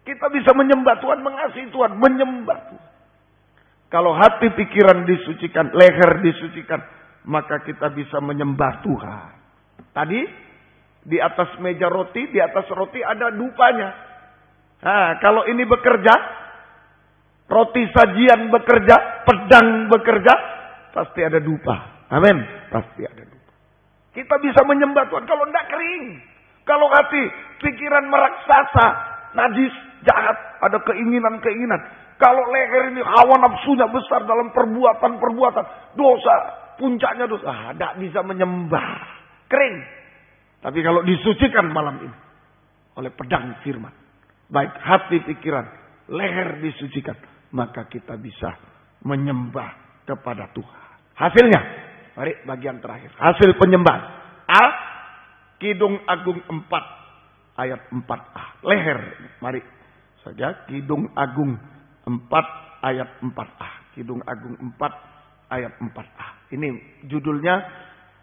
S2: Kita bisa menyembah Tuhan, mengasihi Tuhan, menyembah Tuhan. Kalau hati pikiran disucikan, leher disucikan, maka kita bisa menyembah Tuhan. Tadi di atas meja roti, di atas roti ada dupanya. Nah, kalau ini bekerja, roti sajian bekerja, pedang bekerja, pasti ada dupa. Amin. Pasti ada dupa. Kita bisa menyembah Tuhan kalau tidak kering. Kalau hati, pikiran meraksasa, najis, jahat, ada keinginan-keinginan. Kalau leher ini hawa nafsunya besar dalam perbuatan-perbuatan, dosa, puncaknya dosa, tidak bisa menyembah. Kering. Tapi kalau disucikan malam ini oleh pedang firman, baik hati, pikiran, leher disucikan, maka kita bisa menyembah kepada Tuhan. Hasilnya, mari bagian terakhir. Hasil penyembahan. A, Kidung Agung 4 ayat 4a. Leher, mari saja Kidung Agung 4 ayat 4a. Kidung Agung 4 ayat 4a. Ini judulnya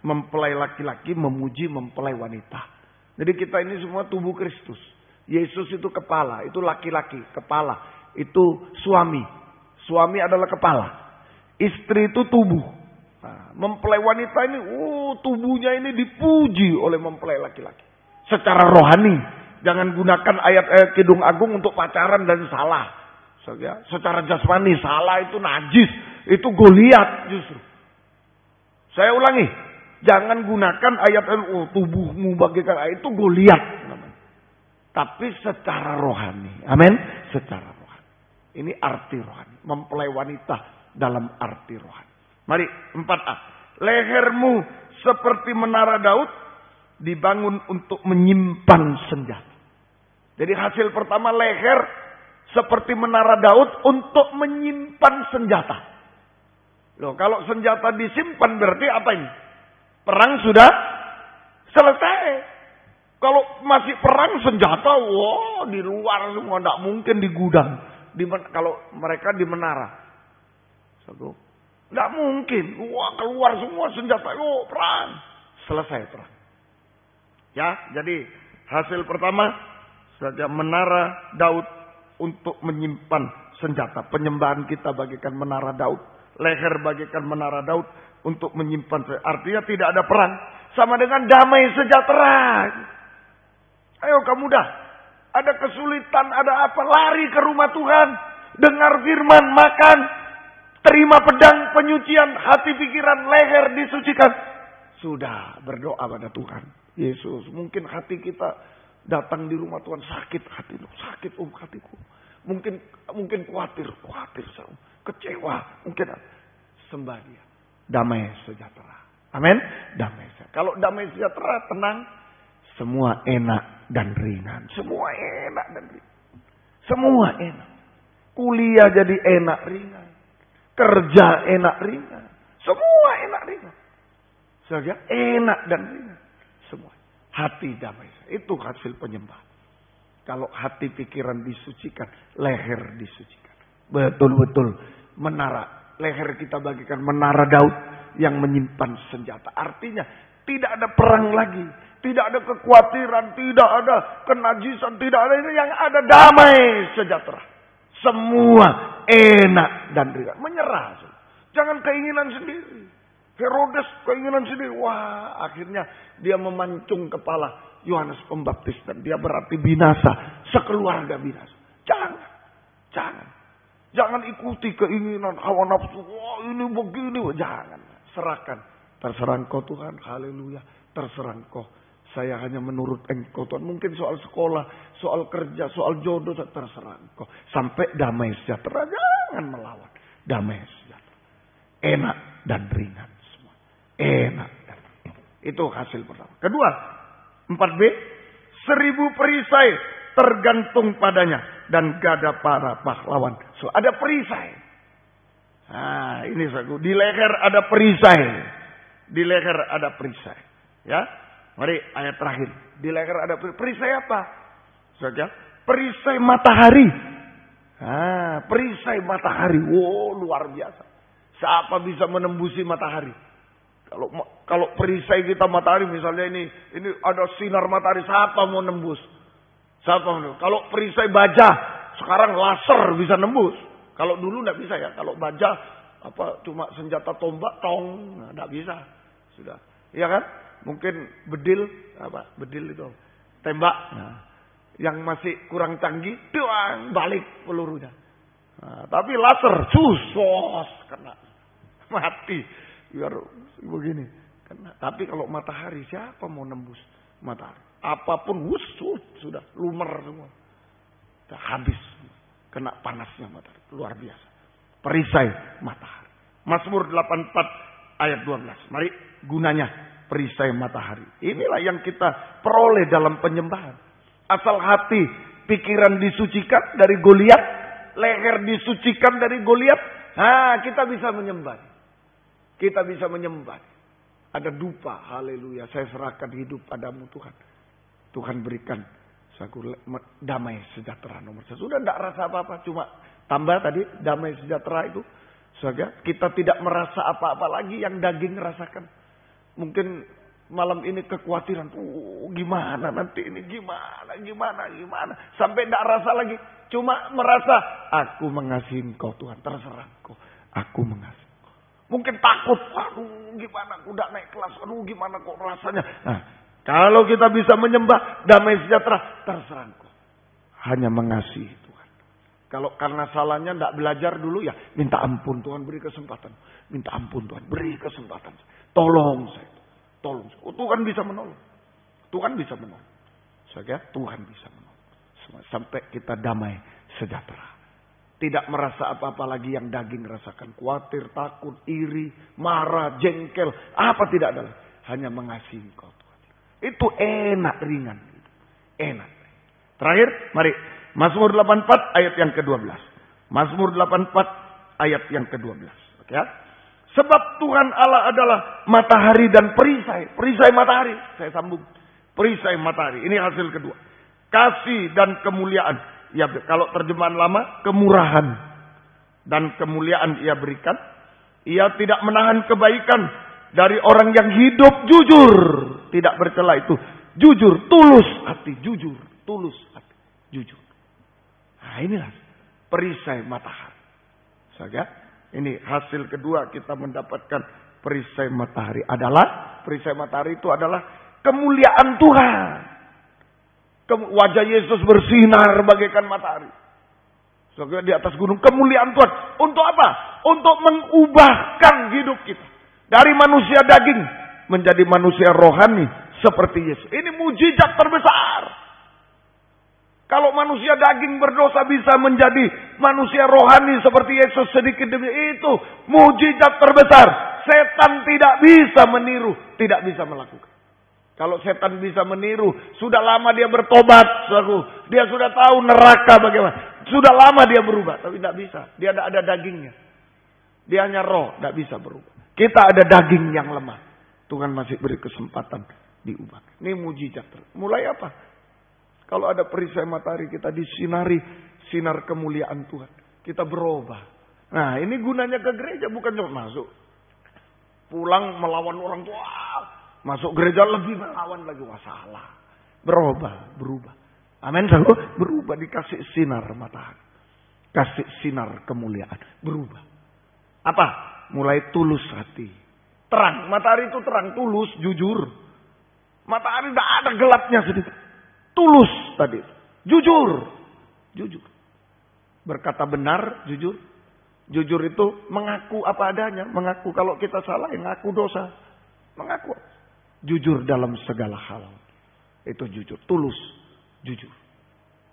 S2: mempelai laki-laki memuji mempelai wanita. Jadi kita ini semua tubuh Kristus. Yesus itu kepala, itu laki-laki, kepala. Itu suami. Suami adalah kepala. Istri itu tubuh. Nah, mempelai wanita ini, tubuhnya ini dipuji oleh mempelai laki-laki. Secara rohani. Jangan gunakan ayat Kidung Agung untuk pacaran dan salah. Secara jasmani, salah itu najis. Itu Goliat justru. Saya ulangi. Jangan gunakan ayat tubuhmu bagaikan ayat itu Goliat. Tapi secara rohani. Amin. Secara rohani. Ini arti rohani. Mempelai wanita dalam arti rohani. Mari 4a. Lehermu seperti menara Daud dibangun untuk menyimpan senjata. Jadi hasil pertama leher seperti menara Daud untuk menyimpan senjata. Loh, kalau senjata disimpan berarti apa ini? Perang sudah selesai. Kalau masih perang senjata, di luar semua, tidak mungkin di gudang. Kalau mereka di menara. Tidak mungkin. Keluar semua senjata. Perang. Selesai perang. Ya, jadi hasil pertama saja menara Daud untuk menyimpan senjata. Penyembahan kita bagikan menara Daud. Leher bagikan menara Daud untuk menyimpan senjata. Artinya tidak ada perang. Sama dengan damai sejahtera. Ayo kamu dah. Ada kesulitan, ada apa, lari ke rumah Tuhan. Dengar firman, makan. Terima pedang penyucian, hati pikiran, leher disucikan. Sudah berdoa pada Tuhan. Yesus, mungkin hati kita datang di rumah Tuhan sakit hatiku, sakit hatiku. Mungkin khawatir, kecewa, mungkin sembah dia. Damai sejahtera. Amin. Damai sejahtera. Kalau damai sejahtera, tenang. Semua enak dan ringan. Semua enak dan ringan. Semua enak. Kuliah jadi enak ringan. Kerja enak ringan. Semua enak ringan. Saja enak dan ringan. Semua. Hati damai. Itu hasil penyembahan. Kalau hati pikiran disucikan, leher disucikan. Betul-betul menara. Leher kita bagikan menara Daud yang menyimpan senjata. Artinya tidak ada perang lagi. Tidak ada kekhawatiran, tidak ada kenajisan, tidak ada ini, yang ada damai sejahtera. Semua enak dan ringan. Menyerah. Jangan keinginan sendiri. Herodes keinginan sendiri. Wah, akhirnya dia memancung kepala Yohanes Pembaptis. Dan dia berarti binasa. Sekeluarga binasa. Jangan ikuti keinginan hawa nafsu. Wah, ini begini. Jangan. Serahkan. Terserah Engkau Tuhan. Haleluya. Terserah Engkau. Saya hanya menurut Engkau Tuhan. Mungkin soal sekolah, soal kerja, soal jodoh, terserah Engkau. Sampai damai sejahtera. Jangan melawan. Damai sejahtera. Enak dan ringan semua. Enak dan ringan. Itu hasil pertama. Kedua, 4B. 1000 perisai tergantung padanya. Dan gada para pahlawan. So, ada perisai. Nah, ini saku. Di leher ada perisai. Di leher ada perisai. Ya. Mari ayat terakhir. Di leher ada perisai apa? Saja. Perisai matahari. Ah, perisai matahari. Wow, luar biasa. Siapa bisa menembusi matahari? Kalau perisai kita matahari, misalnya ini ada sinar matahari, siapa mau nembus? Siapa mau nembus? Kalau perisai baja, sekarang laser bisa nembus. Kalau dulu enggak bisa ya. Kalau baja cuma senjata tombak, enggak bisa. Sudah. Iya kan? Mungkin bedil itu tembak. Nah, yang masih kurang canggih, doang balik pelurunya. Nah, tapi laser, sos kena mati. Biar begini kena. Tapi kalau matahari, siapa mau nembus matahari? Apapun sudah lumer semua. Sudah habis kena panasnya matahari. Luar biasa. Perisai matahari. Mazmur 84 ayat 12. Mari gunanya perisai matahari. Inilah yang kita peroleh dalam penyembahan. Asal hati, pikiran disucikan dari Goliat, leher disucikan dari Goliat, kita bisa menyembah. Kita bisa menyembah. Ada dupa, haleluya. Saya serahkan hidup padamu Tuhan. Tuhan berikan damai sejahtera nomor 1. Sudah tidak rasa apa-apa, cuma tambah tadi damai sejahtera itu. Saja kita tidak merasa apa-apa lagi yang daging rasakan. Mungkin malam ini kekhawatiran, gimana nanti ini, gimana. Sampai tidak rasa lagi. Cuma merasa, aku mengasihi Engkau Tuhan, terserah Engkau. Aku mengasihi Engkau. Mungkin takut, gimana aku tidak naik kelas, gimana kok rasanya. Nah, kalau kita bisa menyembah damai sejahtera, terserah Engkau. Hanya mengasihi Tuhan. Kalau karena salahnya tidak belajar dulu ya, minta ampun Tuhan, beri kesempatan. Minta ampun Tuhan, beri kesempatan. Tolong saya. Tolong. Tuhan bisa menolong. Tuhan bisa menolong. Saja Tuhan bisa menolong. Sampai kita damai sejahtera. Tidak merasa apa-apa lagi yang daging rasakan. Khawatir, takut, iri, marah, jengkel. Apa tidak ada. Hanya mengasihi Engkau Tuhan. Itu enak, ringan. Enak. Terakhir, mari. Mazmur 84 ayat yang ke-12. Mazmur 84 ayat yang ke-12. Oke ya. Sebab Tuhan Allah adalah matahari dan perisai. Perisai matahari. Saya sambung. Perisai matahari. Ini hasil kedua. Kasih dan kemuliaan. Ya, kalau terjemahan lama, kemurahan. Dan kemuliaan ia berikan. Ia tidak menahan kebaikan dari orang yang hidup jujur. Tidak bercela itu. Jujur, tulus hati. Jujur, tulus hati. Jujur. Nah, inilah perisai matahari. Saja. Ini hasil kedua kita mendapatkan perisai matahari. Perisai matahari itu adalah kemuliaan Tuhan. Wajah Yesus bersinar bagaikan matahari. Soalnya di atas gunung, kemuliaan Tuhan. Untuk apa? Untuk mengubahkan hidup kita. Dari manusia daging menjadi manusia rohani seperti Yesus. Ini mujizat terbesar. Kalau manusia daging berdosa bisa menjadi manusia rohani seperti Yesus sedikit demi itu. Mujizat terbesar. Setan tidak bisa meniru. Tidak bisa melakukan. Kalau setan bisa meniru. Sudah lama dia bertobat. Dia sudah tahu neraka bagaimana. Sudah lama dia berubah. Tapi tidak bisa. Dia tidak ada dagingnya. Dia hanya roh. Tidak bisa berubah. Kita ada daging yang lemah. Tuhan masih beri kesempatan diubah. Ini mujizat. Mulai apa? Kalau ada perisai matahari kita disinari sinar kemuliaan Tuhan. Kita berubah. Nah, ini gunanya ke gereja bukan cuma masuk. Pulang melawan orang tua. Masuk gereja lebih melawan lagi. Wah, salah. Berubah. Amin. Berubah dikasih sinar matahari. kasih sinar kemuliaan. Berubah. Apa? Mulai tulus hati. Terang. Matahari itu terang. Tulus. Jujur. Matahari tidak ada gelapnya sedikit. Tulus tadi. Jujur. Jujur. Berkata benar. Jujur. Jujur itu mengaku apa adanya. Mengaku kalau kita salah. Mengaku dosa. Mengaku. Jujur dalam segala hal. Itu jujur. Tulus. Jujur.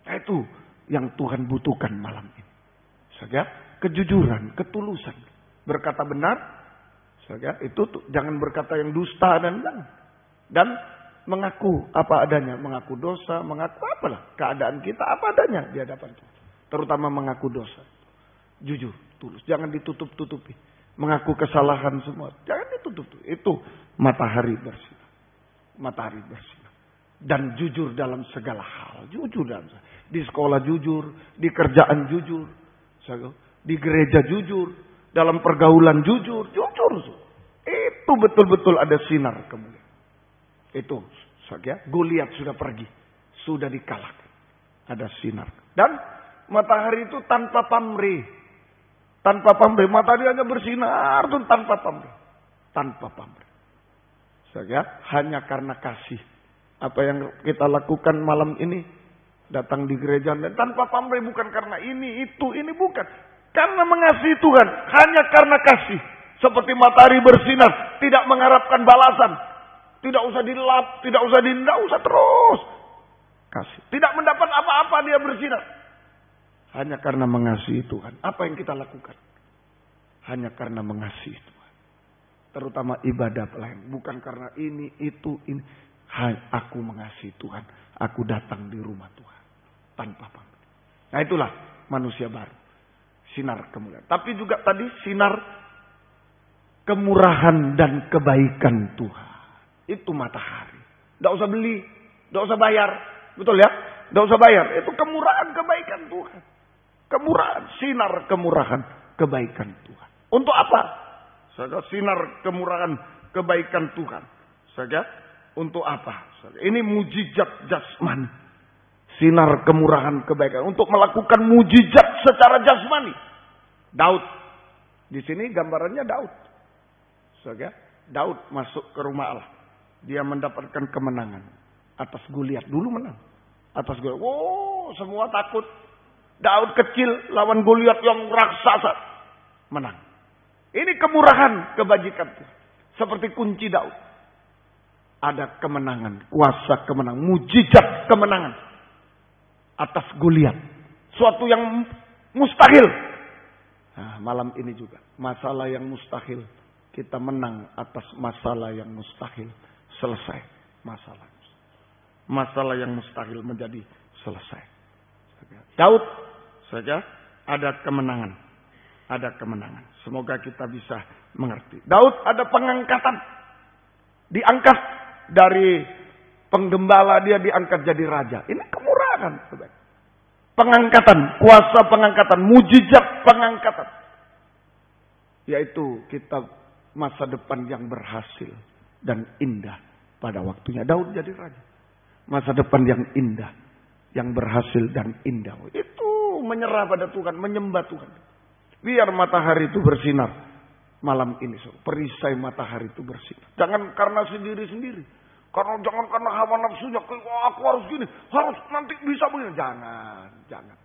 S2: Nah, itu yang Tuhan butuhkan malam ini. Saja kejujuran, ketulusan. Berkata benar. Saja itu jangan berkata yang dusta dan mengaku apa adanya, mengaku dosa, mengaku apalah keadaan kita apa adanya di hadapan Tuhan. Terutama mengaku dosa. Jujur, tulus, jangan ditutup-tutupi. Mengaku kesalahan semua, jangan ditutup-tutupi. Itu matahari bersinar. Matahari bersinar. Dan jujur dalam segala hal. Jujur dalam segala hal. Di sekolah jujur, di kerjaan jujur, di gereja jujur, dalam pergaulan jujur. Itu betul-betul ada sinar kemuliaan. Itu saja. Goliat sudah pergi, sudah dikalahkan. Ada sinar. Dan matahari itu tanpa pamrih. Tanpa pamrih. Matahari hanya bersinar tuh tanpa pamrih. Tanpa pamrih. Saja hanya karena kasih. Apa yang kita lakukan malam ini, datang di gereja dan tanpa pamrih, bukan karena ini bukan. Karena mengasihi Tuhan, hanya karena kasih. Seperti matahari bersinar, tidak mengharapkan balasan. Tidak usah dilap, tidak usah terus. Kasih. Tidak mendapat apa-apa dia bersinar. Hanya karena mengasihi Tuhan. Apa yang kita lakukan? Hanya karena mengasihi Tuhan. Terutama ibadah pelayan. Bukan karena ini. Aku mengasihi Tuhan. Aku datang di rumah Tuhan. Tanpa pamrih. Nah itulah manusia baru. Sinar kemuliaan. Tapi juga tadi sinar kemurahan dan kebaikan Tuhan. Itu matahari. Tidak usah beli. Tidak usah bayar. Betul ya? Tidak usah bayar. Itu kemurahan kebaikan Tuhan. Kemurahan. Sinar kemurahan kebaikan Tuhan. Untuk apa? Saja sinar kemurahan kebaikan Tuhan. Saja untuk apa? Saja. Ini mujizat jasmani. Sinar kemurahan kebaikan. Untuk melakukan mujizat secara jasmani. Daud. Di sini gambarannya Daud. Saja. Daud masuk ke rumah Allah. Dia mendapatkan kemenangan. Atas Goliat. Dulu menang. Atas Goliat. Oh, semua takut. Daud kecil lawan Goliat yang raksasa. Menang. Ini kemurahan kebajikan Tuhan. Seperti kunci Daud. Ada kemenangan. Kuasa kemenangan. Mujizat kemenangan. Atas Goliat. Suatu yang mustahil. Nah, malam ini juga. Masalah yang mustahil. Kita menang atas masalah yang mustahil. Selesai. Masalah yang mustahil menjadi selesai. Daud saja ada kemenangan. Ada kemenangan. Semoga kita bisa mengerti. Daud ada pengangkatan. Diangkat dari penggembala, dia diangkat jadi raja. Ini kemurahan. Pengangkatan. Kuasa pengangkatan. Mujizat pengangkatan. Yaitu kita masa depan yang berhasil dan indah pada waktunya. Daud jadi raja. Masa depan yang indah. Yang berhasil dan indah. Itu menyerah pada Tuhan. Menyembah Tuhan. Biar matahari itu bersinar. Malam ini. Perisai matahari itu bersinar. Jangan karena sendiri-sendiri. Jangan karena hawa nafsunya. Aku harus gini. Harus nanti bisa begini. Jangan.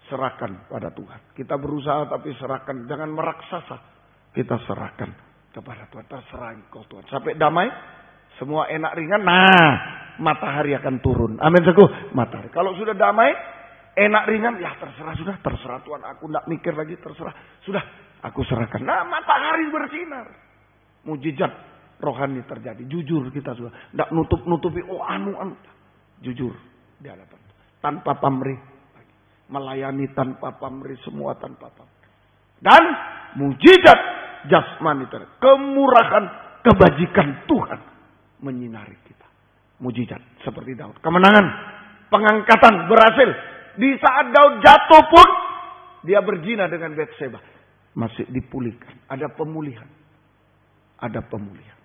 S2: Serahkan pada Tuhan. Kita berusaha tapi serahkan. Jangan meraksasa. Kita serahkan kepada Tuhan. Terserah Engkau Tuhan. Sampai damai. Semua enak ringan. Nah. Matahari akan turun. Amin. Matahari. Kalau sudah damai. Enak ringan. Ya terserah sudah. Terserah Tuhan. Aku tidak mikir lagi. Terserah. Sudah. Aku serahkan. Nah matahari bersinar. Mujizat rohani terjadi. Jujur kita sudah. Tidak nutup-nutupi. Jujur. Di hadapan. Tanpa pamrih. Melayani tanpa pamrih. Semua tanpa pamrih. Dan mujizat jasmani terjadi. Kemurahan kebajikan Tuhan menyinari kita. Mujizat seperti Daud. Kemenangan. Pengangkatan berhasil. Di saat Daud jatuh pun. Dia berzina dengan Batseba. Masih dipulihkan. Ada pemulihan. Ada pemulihan.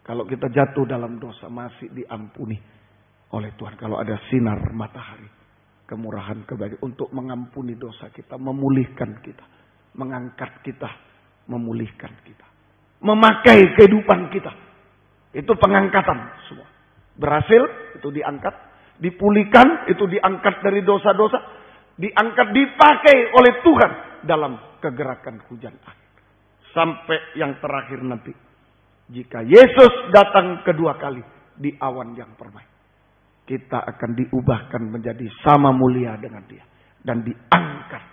S2: Kalau kita jatuh dalam dosa. Masih diampuni oleh Tuhan. Kalau ada sinar matahari. kemurahan kebajikan untuk mengampuni dosa kita, memulihkan kita, mengangkat kita, memulihkan kita, memakai kehidupan kita. Itu pengangkatan semua. Berhasil, itu diangkat, dipulihkan, itu diangkat dari dosa-dosa, diangkat, dipakai oleh Tuhan dalam kegerakan hujan akhir. Sampai yang terakhir nanti, jika Yesus datang kedua kali di awan yang permai, kita akan diubahkan menjadi sama mulia dengan Dia dan diangkat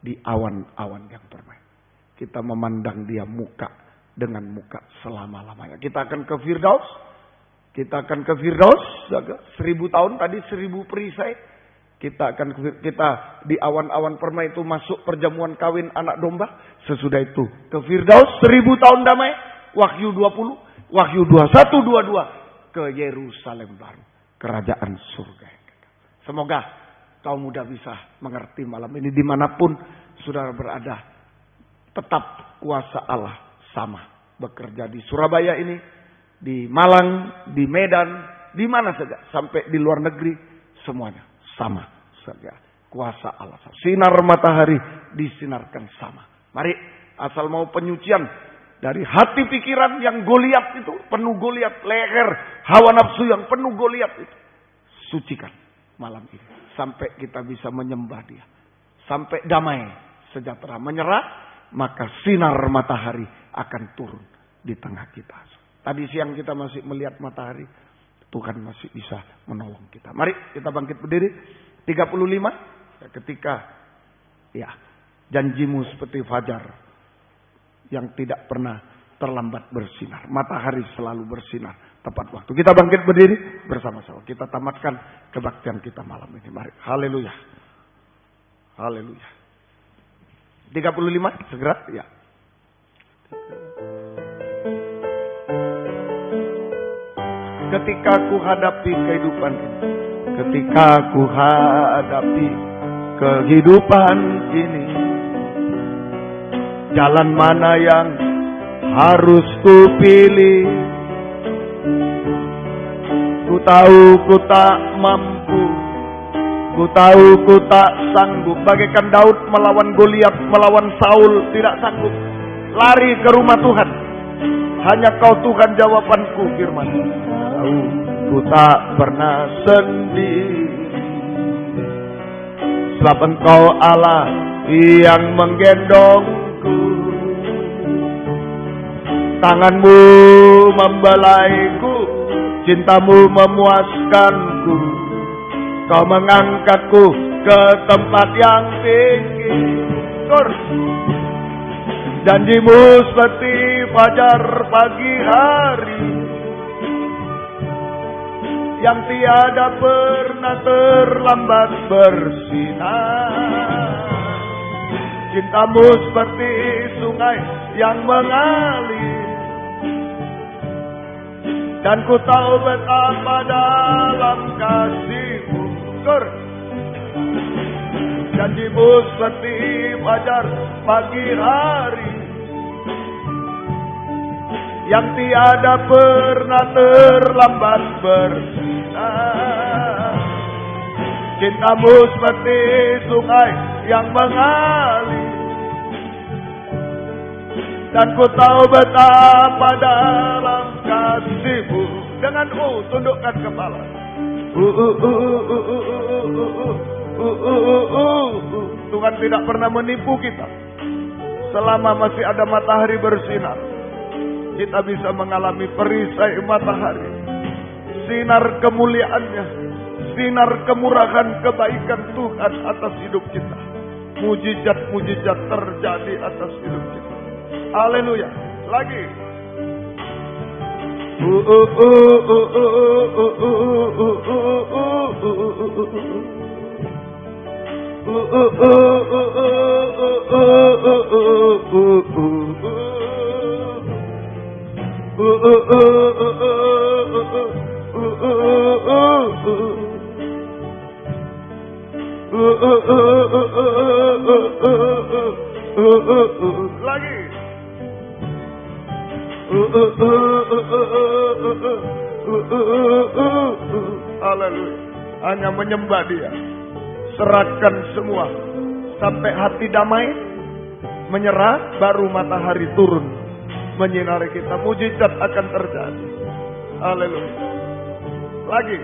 S2: di awan-awan yang permai. Kita memandang Dia muka dengan muka selama-lamanya. Kita akan ke Firdaus. Kita akan ke Firdaus. 1000 tahun tadi 1000 perisai. Kita di awan-awan permai itu masuk perjamuan kawin anak domba. Sesudah itu ke Firdaus 1000 tahun damai. Wahyu 20, Wahyu 21, 22 ke Yerusalem baru, kerajaan surga. Semoga kaum muda bisa mengerti malam ini dimanapun saudara berada. Tetap kuasa Allah sama bekerja di Surabaya ini, di Malang, di Medan, di mana saja, sampai di luar negeri, semuanya sama saja. Kuasa Allah sama. Sinar matahari disinarkan sama. Mari, asal mau penyucian dari hati pikiran yang Goliat itu, penuh Goliat, leher hawa nafsu yang penuh Goliat itu, sucikan malam ini sampai kita bisa menyembah Dia, sampai damai sejahtera menyerah, maka sinar matahari akan turun di tengah kita. Tadi siang kita masih melihat matahari, Tuhan masih bisa menolong kita. Mari kita bangkit berdiri. 35, ketika janjimu seperti fajar yang tidak pernah terlambat bersinar. Matahari selalu bersinar tepat waktu. Kita bangkit berdiri bersama-sama. Kita tamatkan kebaktian kita malam ini. Mari. Haleluya. Haleluya. 35 segera ya. Ketika ku hadapi kehidupan ini, ketika ku hadapi kehidupan ini, jalan mana yang harus ku pilih? Ku tahu ku tak mampu, ku tahu ku tak sanggup. Bagaikan Daud melawan Goliat, melawan Saul, tidak sanggup. Lari ke rumah Tuhan. Hanya Kau Tuhan jawabanku, firman. Tahu ku tak pernah sendiri, sebab Engkau Allah yang menggendongku. Tanganmu membelaiku, cintamu memuaskanku. Kau mengangkatku ke tempat yang tinggi. Janjimu seperti fajar pagi hari, yang tiada pernah terlambat bersinar. Cintamu seperti sungai yang mengalir, dan ku tahu betapa dalam kasih-Mu. Janjimu seperti fajar pagi hari, yang tiada pernah terlambat bersinar. Cintamu seperti sungai yang mengalir, dan ku tahu betapa dalam kasih-Mu. Dengan tundukkan kepala. Tuhan tidak pernah menipu kita. Selama masih ada matahari bersinar, kita bisa mengalami perisai matahari. Sinar kemuliaannya, sinar kemurahan kebaikan Tuhan atas hidup kita. Mujizat-mujizat terjadi atas hidup kita. Haleluya. Lagi. Lagi. Haleluya. Hanya menyembah Dia. serahkan semua. Sampai hati damai, menyerah, baru matahari turun menyinari kita. Mujizat akan terjadi. Haleluya. Lagi.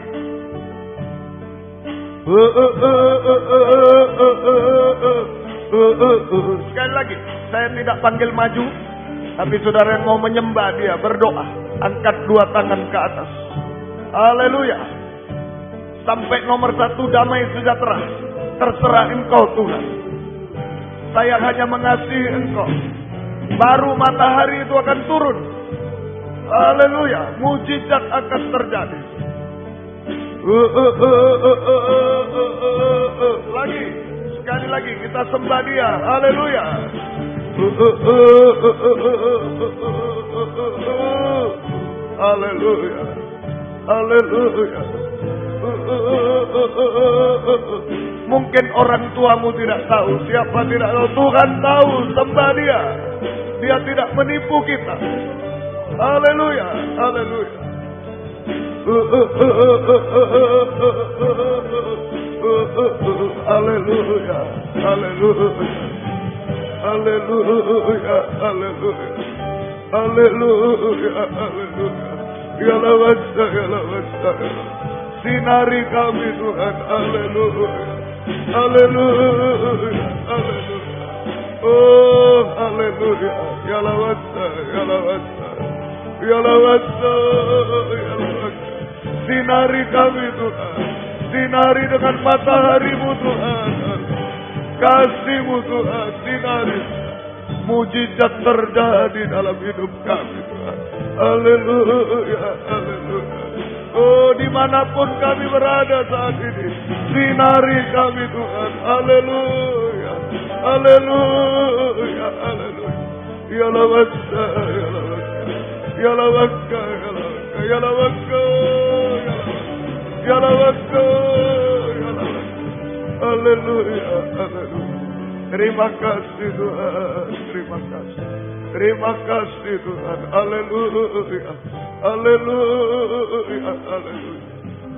S2: Sekali lagi. Saya tidak panggil maju, tapi saudara yang mau menyembah dia, berdoa, angkat dua tangan ke atas. Haleluya. Sampai nomor 1, damai sejahtera. Terserah engkau Tuhan. Saya hanya mengasihi engkau. Baru matahari itu akan turun. Haleluya. Mujizat akan terjadi. Lagi. Sekali lagi kita sembah dia. Haleluya. Haleluya. Haleluya. Mungkin orang tuamu tidak tahu. Siapa tidak tahu? Tuhan tahu. Sembah dia. Dia tidak menipu kita. Haleluya. Haleluya. Haleluya. Haleluya. Haleluya. Haleluya. Haleluya. Haleluya. Ya lawasa, ya lawasa. Sinari kami Tuhan. Haleluya. Haleluya. Haleluya. Oh, haleluya. Ya lawasa, ya lawasa. Ya lawasa, ya lawasa. Sinari kami Tuhan. Sinari dengan mataharimu Tuhan. Kasihmu Tuhan. Sinari. Mujizat terjadi dalam hidup kami Tuhan. Haleluya. Haleluya. Oh, dimanapun kami berada saat ini, sinari kami Tuhan. Haleluya. Haleluya. Haleluya. Ya lawasa, ya lawasa. Ya lawasa, ya lawasa. Ya lawasa, ya lawasa. Ya lawasa. Haleluya. Haleluya. Terima kasih Tuhan. Terima kasih. Terima kasih Tuhan. Haleluya. Haleluya. Haleluya.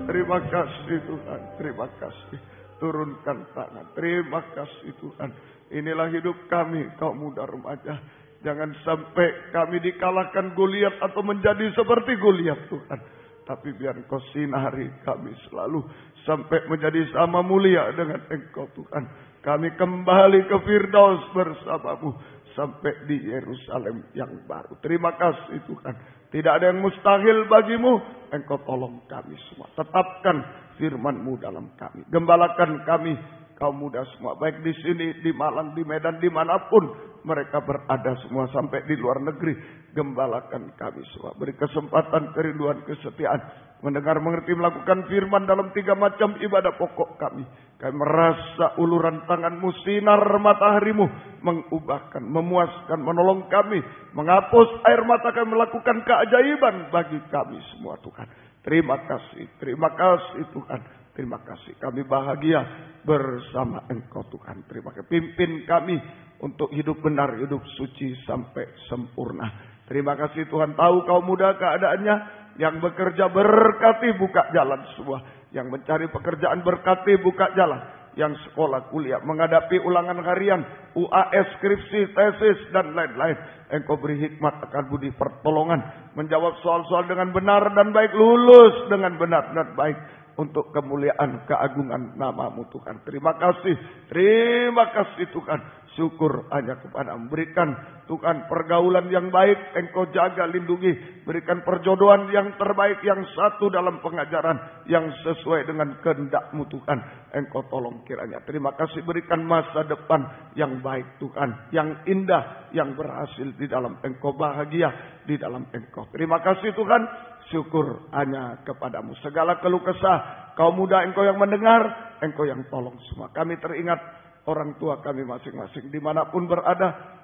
S2: Terima kasih Tuhan. Terima kasih. Turunkan tangan. Terima kasih Tuhan. Inilah hidup kami, kaum muda remaja. Jangan sampai kami dikalahkan Goliat atau menjadi seperti Goliat Tuhan. Tapi biar Engkau sinari kami selalu sampai menjadi sama mulia dengan Engkau Tuhan. Kami kembali ke Firdaus bersamamu sampai di Yerusalem yang baru. Terima kasih Tuhan. Tidak ada yang mustahil bagimu. Engkau tolong kami semua. Tetapkan firman-Mu dalam kami. Gembalakan kami kaum muda semua. Baik di sini, di Malang, di Medan, dimanapun mereka berada semua. Sampai di luar negeri. Gembalakan kami semua. Beri kesempatan, kerinduan, kesetiaan. Mendengar, mengerti, melakukan firman dalam 3 macam ibadah pokok kami. Kami merasa uluran tangan-Mu, sinar matahari-Mu mengubahkan, memuaskan, menolong kami. Menghapus air mata kami, melakukan keajaiban bagi kami semua Tuhan. Terima kasih Tuhan. Terima kasih. Kami bahagia bersama Engkau Tuhan. Terima kasih. Pimpin kami untuk hidup benar, hidup suci sampai sempurna. Terima kasih Tuhan. Tahu kaum muda keadaannya. Yang bekerja berkati, buka jalan semua. Yang mencari pekerjaan berkati, buka jalan. Yang sekolah, kuliah, menghadapi ulangan harian, UAS, skripsi, tesis, dan lain-lain. Engkau beri hikmat, akan budi, pertolongan. Menjawab soal-soal dengan benar dan baik. Lulus dengan benar dan baik. Untuk kemuliaan, keagungan nama-Mu Tuhan. Terima kasih. Terima kasih Tuhan. Syukur hanya kepada-Mu. Berikan Tuhan pergaulan yang baik. Engkau jaga, lindungi. Berikan perjodohan yang terbaik. Yang satu dalam pengajaran. Yang sesuai dengan kehendak-Mu Tuhan. Engkau tolong kiranya. Terima kasih. Berikan masa depan yang baik Tuhan. Yang indah. Yang berhasil di dalam Engkau. Bahagia di dalam Engkau. Terima kasih Tuhan. Syukur hanya kepada-Mu. Segala keluh kesah kaum muda Engkau yang mendengar. Engkau yang tolong semua. Kami teringat orang tua kami masing-masing dimanapun berada.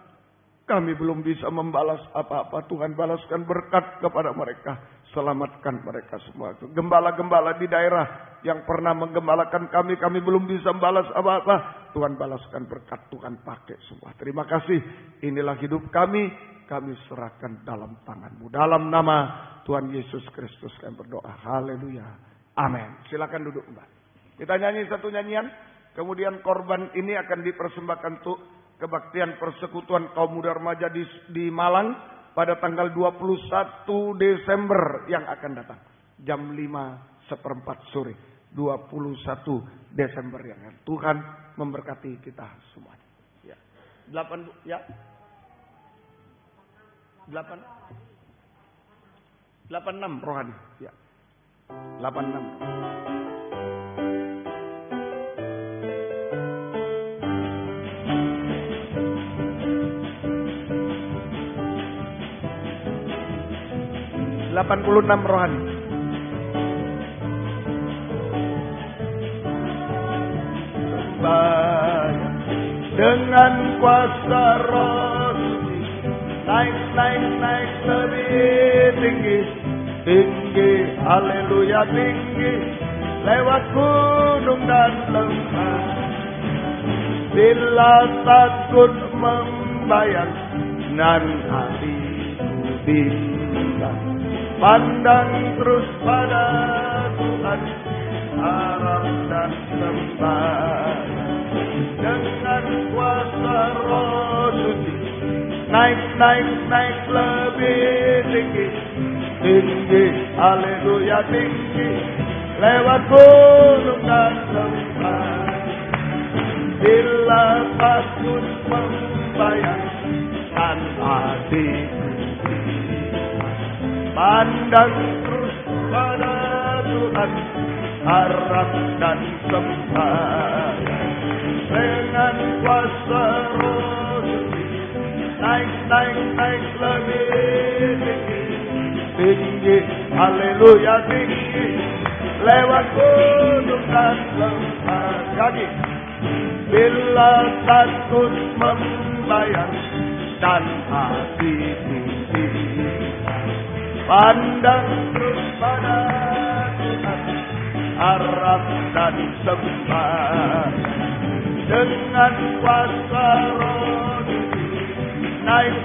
S2: Kami belum bisa membalas apa-apa. Tuhan balaskan berkat kepada mereka. Selamatkan mereka semua. Gembala-gembala di daerah yang pernah menggembalakan kami. Kami belum bisa membalas apa-apa. Tuhan balaskan berkat. Tuhan pakai semua. Terima kasih. Inilah hidup kami. Kami serahkan dalam tangan-Mu. Dalam nama Tuhan Yesus Kristus kami berdoa. Haleluya. Amin. Silakan duduk Mbak. Kita nyanyi satu nyanyian. Kemudian korban ini akan dipersembahkan untuk kebaktian persekutuan kaum muda remaja di Malang pada tanggal 21 Desember yang akan datang. Jam 5:15 sore. 21 Desember yang akan. Tuhan memberkati kita semuanya. Ya. 8 ya. 86 rohani. Ya. 86. rohani. Sembahyang dengan kuasa Roh Suci, naik lebih tinggi, haleluya tinggi, lewat gunung dan lembah. Bila takut membayang nan hatiku bimbang, pandang terus pada Tuhan, harap dan sembah. Dengan kuasa Roh Suci, naik lebih tinggi, haleluya tinggi, lewat gunung dan lembah. Bila takut membayang dan hatiku, pandang terus pada Tuhan, harap dan sembah. Dengan kuasa Roh Suci, naik lebih tinggi, haleluya tinggi, lewat gunung dan lembah. Kaki. Bila takut membayang dan hati tinggi, pandang terus pada Tuhan, harap dan sembah. Dengan kuasa Roh Suci, naik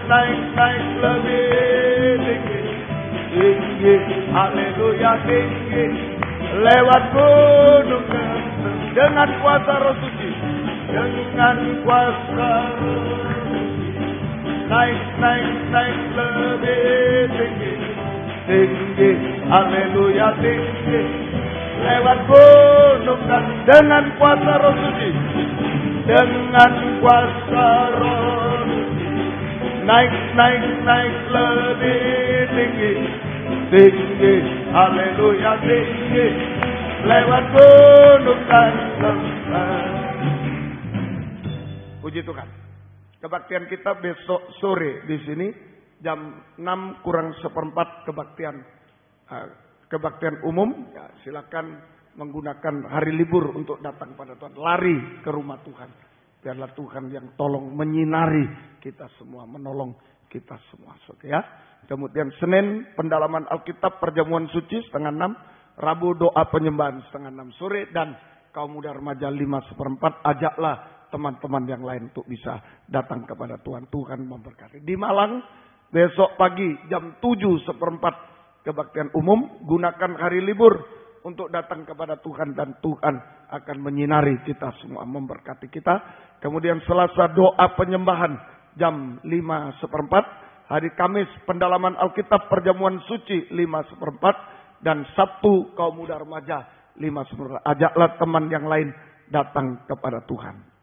S2: lebih tinggi, haleluya tinggi, lewat gunung dan dengan kuasa Roh Suci, dengan kuasa Roh Suci, naik lebih tinggi, haleluya tinggi, lewat gunung dan dengan kuasa Roh Suci, dengan kuasa Roh Suci, naik lebih tinggi, haleluya tinggi, lewat gunung dan lembah. Puji Tuhan. Kebaktian kita besok sore di sini jam 6:45 kebaktian umum. Ya, silakan menggunakan hari libur untuk datang pada Tuhan, lari ke rumah Tuhan. Biarlah Tuhan yang tolong menyinari kita semua, menolong kita semua. Oke ya. Kemudian Senin pendalaman Alkitab perjamuan suci 5:30, Rabu doa penyembahan 5:30 sore, dan kaum muda remaja 5:15. Ajaklah teman-teman yang lain untuk bisa datang kepada Tuhan. Tuhan memberkati. Di Malang besok pagi jam 7:15 kebaktian umum. Gunakan hari libur untuk datang kepada Tuhan dan Tuhan akan menyinari kita semua, memberkati kita. Kemudian Selasa doa penyembahan jam 5:15. Hari Kamis pendalaman Alkitab perjamuan suci 5:15. Dan Sabtu kaum muda remaja 5:15. Ajaklah teman yang lain datang kepada Tuhan.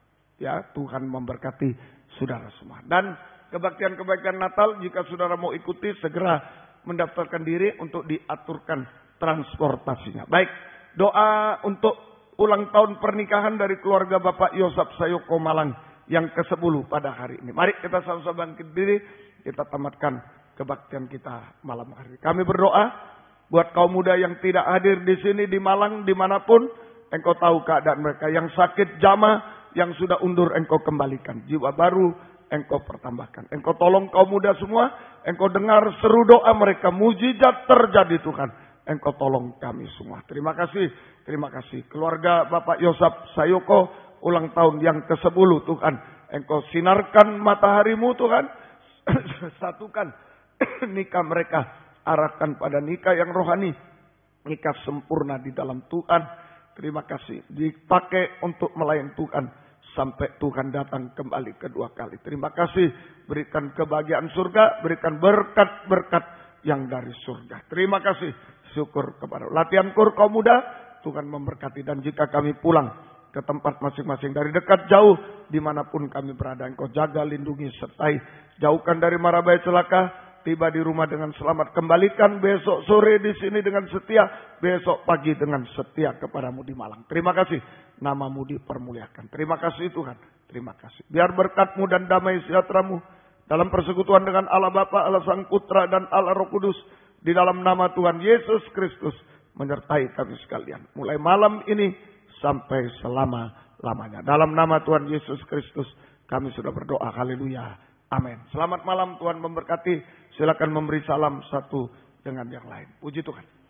S2: Ya, Tuhan memberkati saudara semua. Dan kebaktian-kebaktian Natal, jika saudara mau ikuti, segera mendaftarkan diri untuk diaturkan transportasinya. Baik, doa untuk ulang tahun pernikahan dari keluarga Bapak Yosap Sayoko Malang yang ke-10 pada hari ini. Mari kita sama-sama bangkit diri, kita tamatkan kebaktian kita malam hari ini. Kami berdoa buat kaum muda yang tidak hadir di sini, di Malang, dimanapun. Engkau tahu keadaan mereka yang sakit jamaah, yang sudah undur engkau kembalikan. Jiwa baru engkau pertambahkan. Engkau tolong kaum muda semua. Engkau dengar seru doa mereka. Mujizat terjadi Tuhan. Engkau tolong kami semua. Terima kasih. Terima kasih. Keluarga Bapak Yosap Sayoko ulang tahun yang ke-10 Tuhan. Engkau sinarkan mataharimu Tuhan. Satukan nikah mereka. Arahkan pada nikah yang rohani. Nikah sempurna di dalam Tuhan. Terima kasih. Dipakai untuk melayani Tuhan sampai Tuhan datang kembali kedua kali. Terima kasih. Berikan kebahagiaan surga. Berikan berkat-berkat yang dari surga. Terima kasih. Syukur kepada latihan kur kaum muda. Tuhan memberkati. Dan jika kami pulang ke tempat masing-masing dari dekat jauh. Dimanapun kami berada. Engkau jaga, lindungi, sertai. Jauhkan dari mara bahaya celaka. Tiba di rumah dengan selamat. Kembalikan besok sore di sini dengan setia. Besok pagi dengan setia kepadamu di Malang. Terima kasih. Namamu dipermuliakan. Terima kasih Tuhan. Terima kasih. Biar berkat-Mu dan damai sejahtera-Mu dalam persekutuan dengan Allah Bapa, Allah Sang Putra dan Allah Roh Kudus. Di dalam nama Tuhan Yesus Kristus. Menyertai kami sekalian. Mulai malam ini sampai selama-lamanya. Dalam nama Tuhan Yesus Kristus kami sudah berdoa. Haleluya. Amin. Selamat malam, Tuhan memberkati. Silakan memberi salam satu dengan yang lain. Puji Tuhan.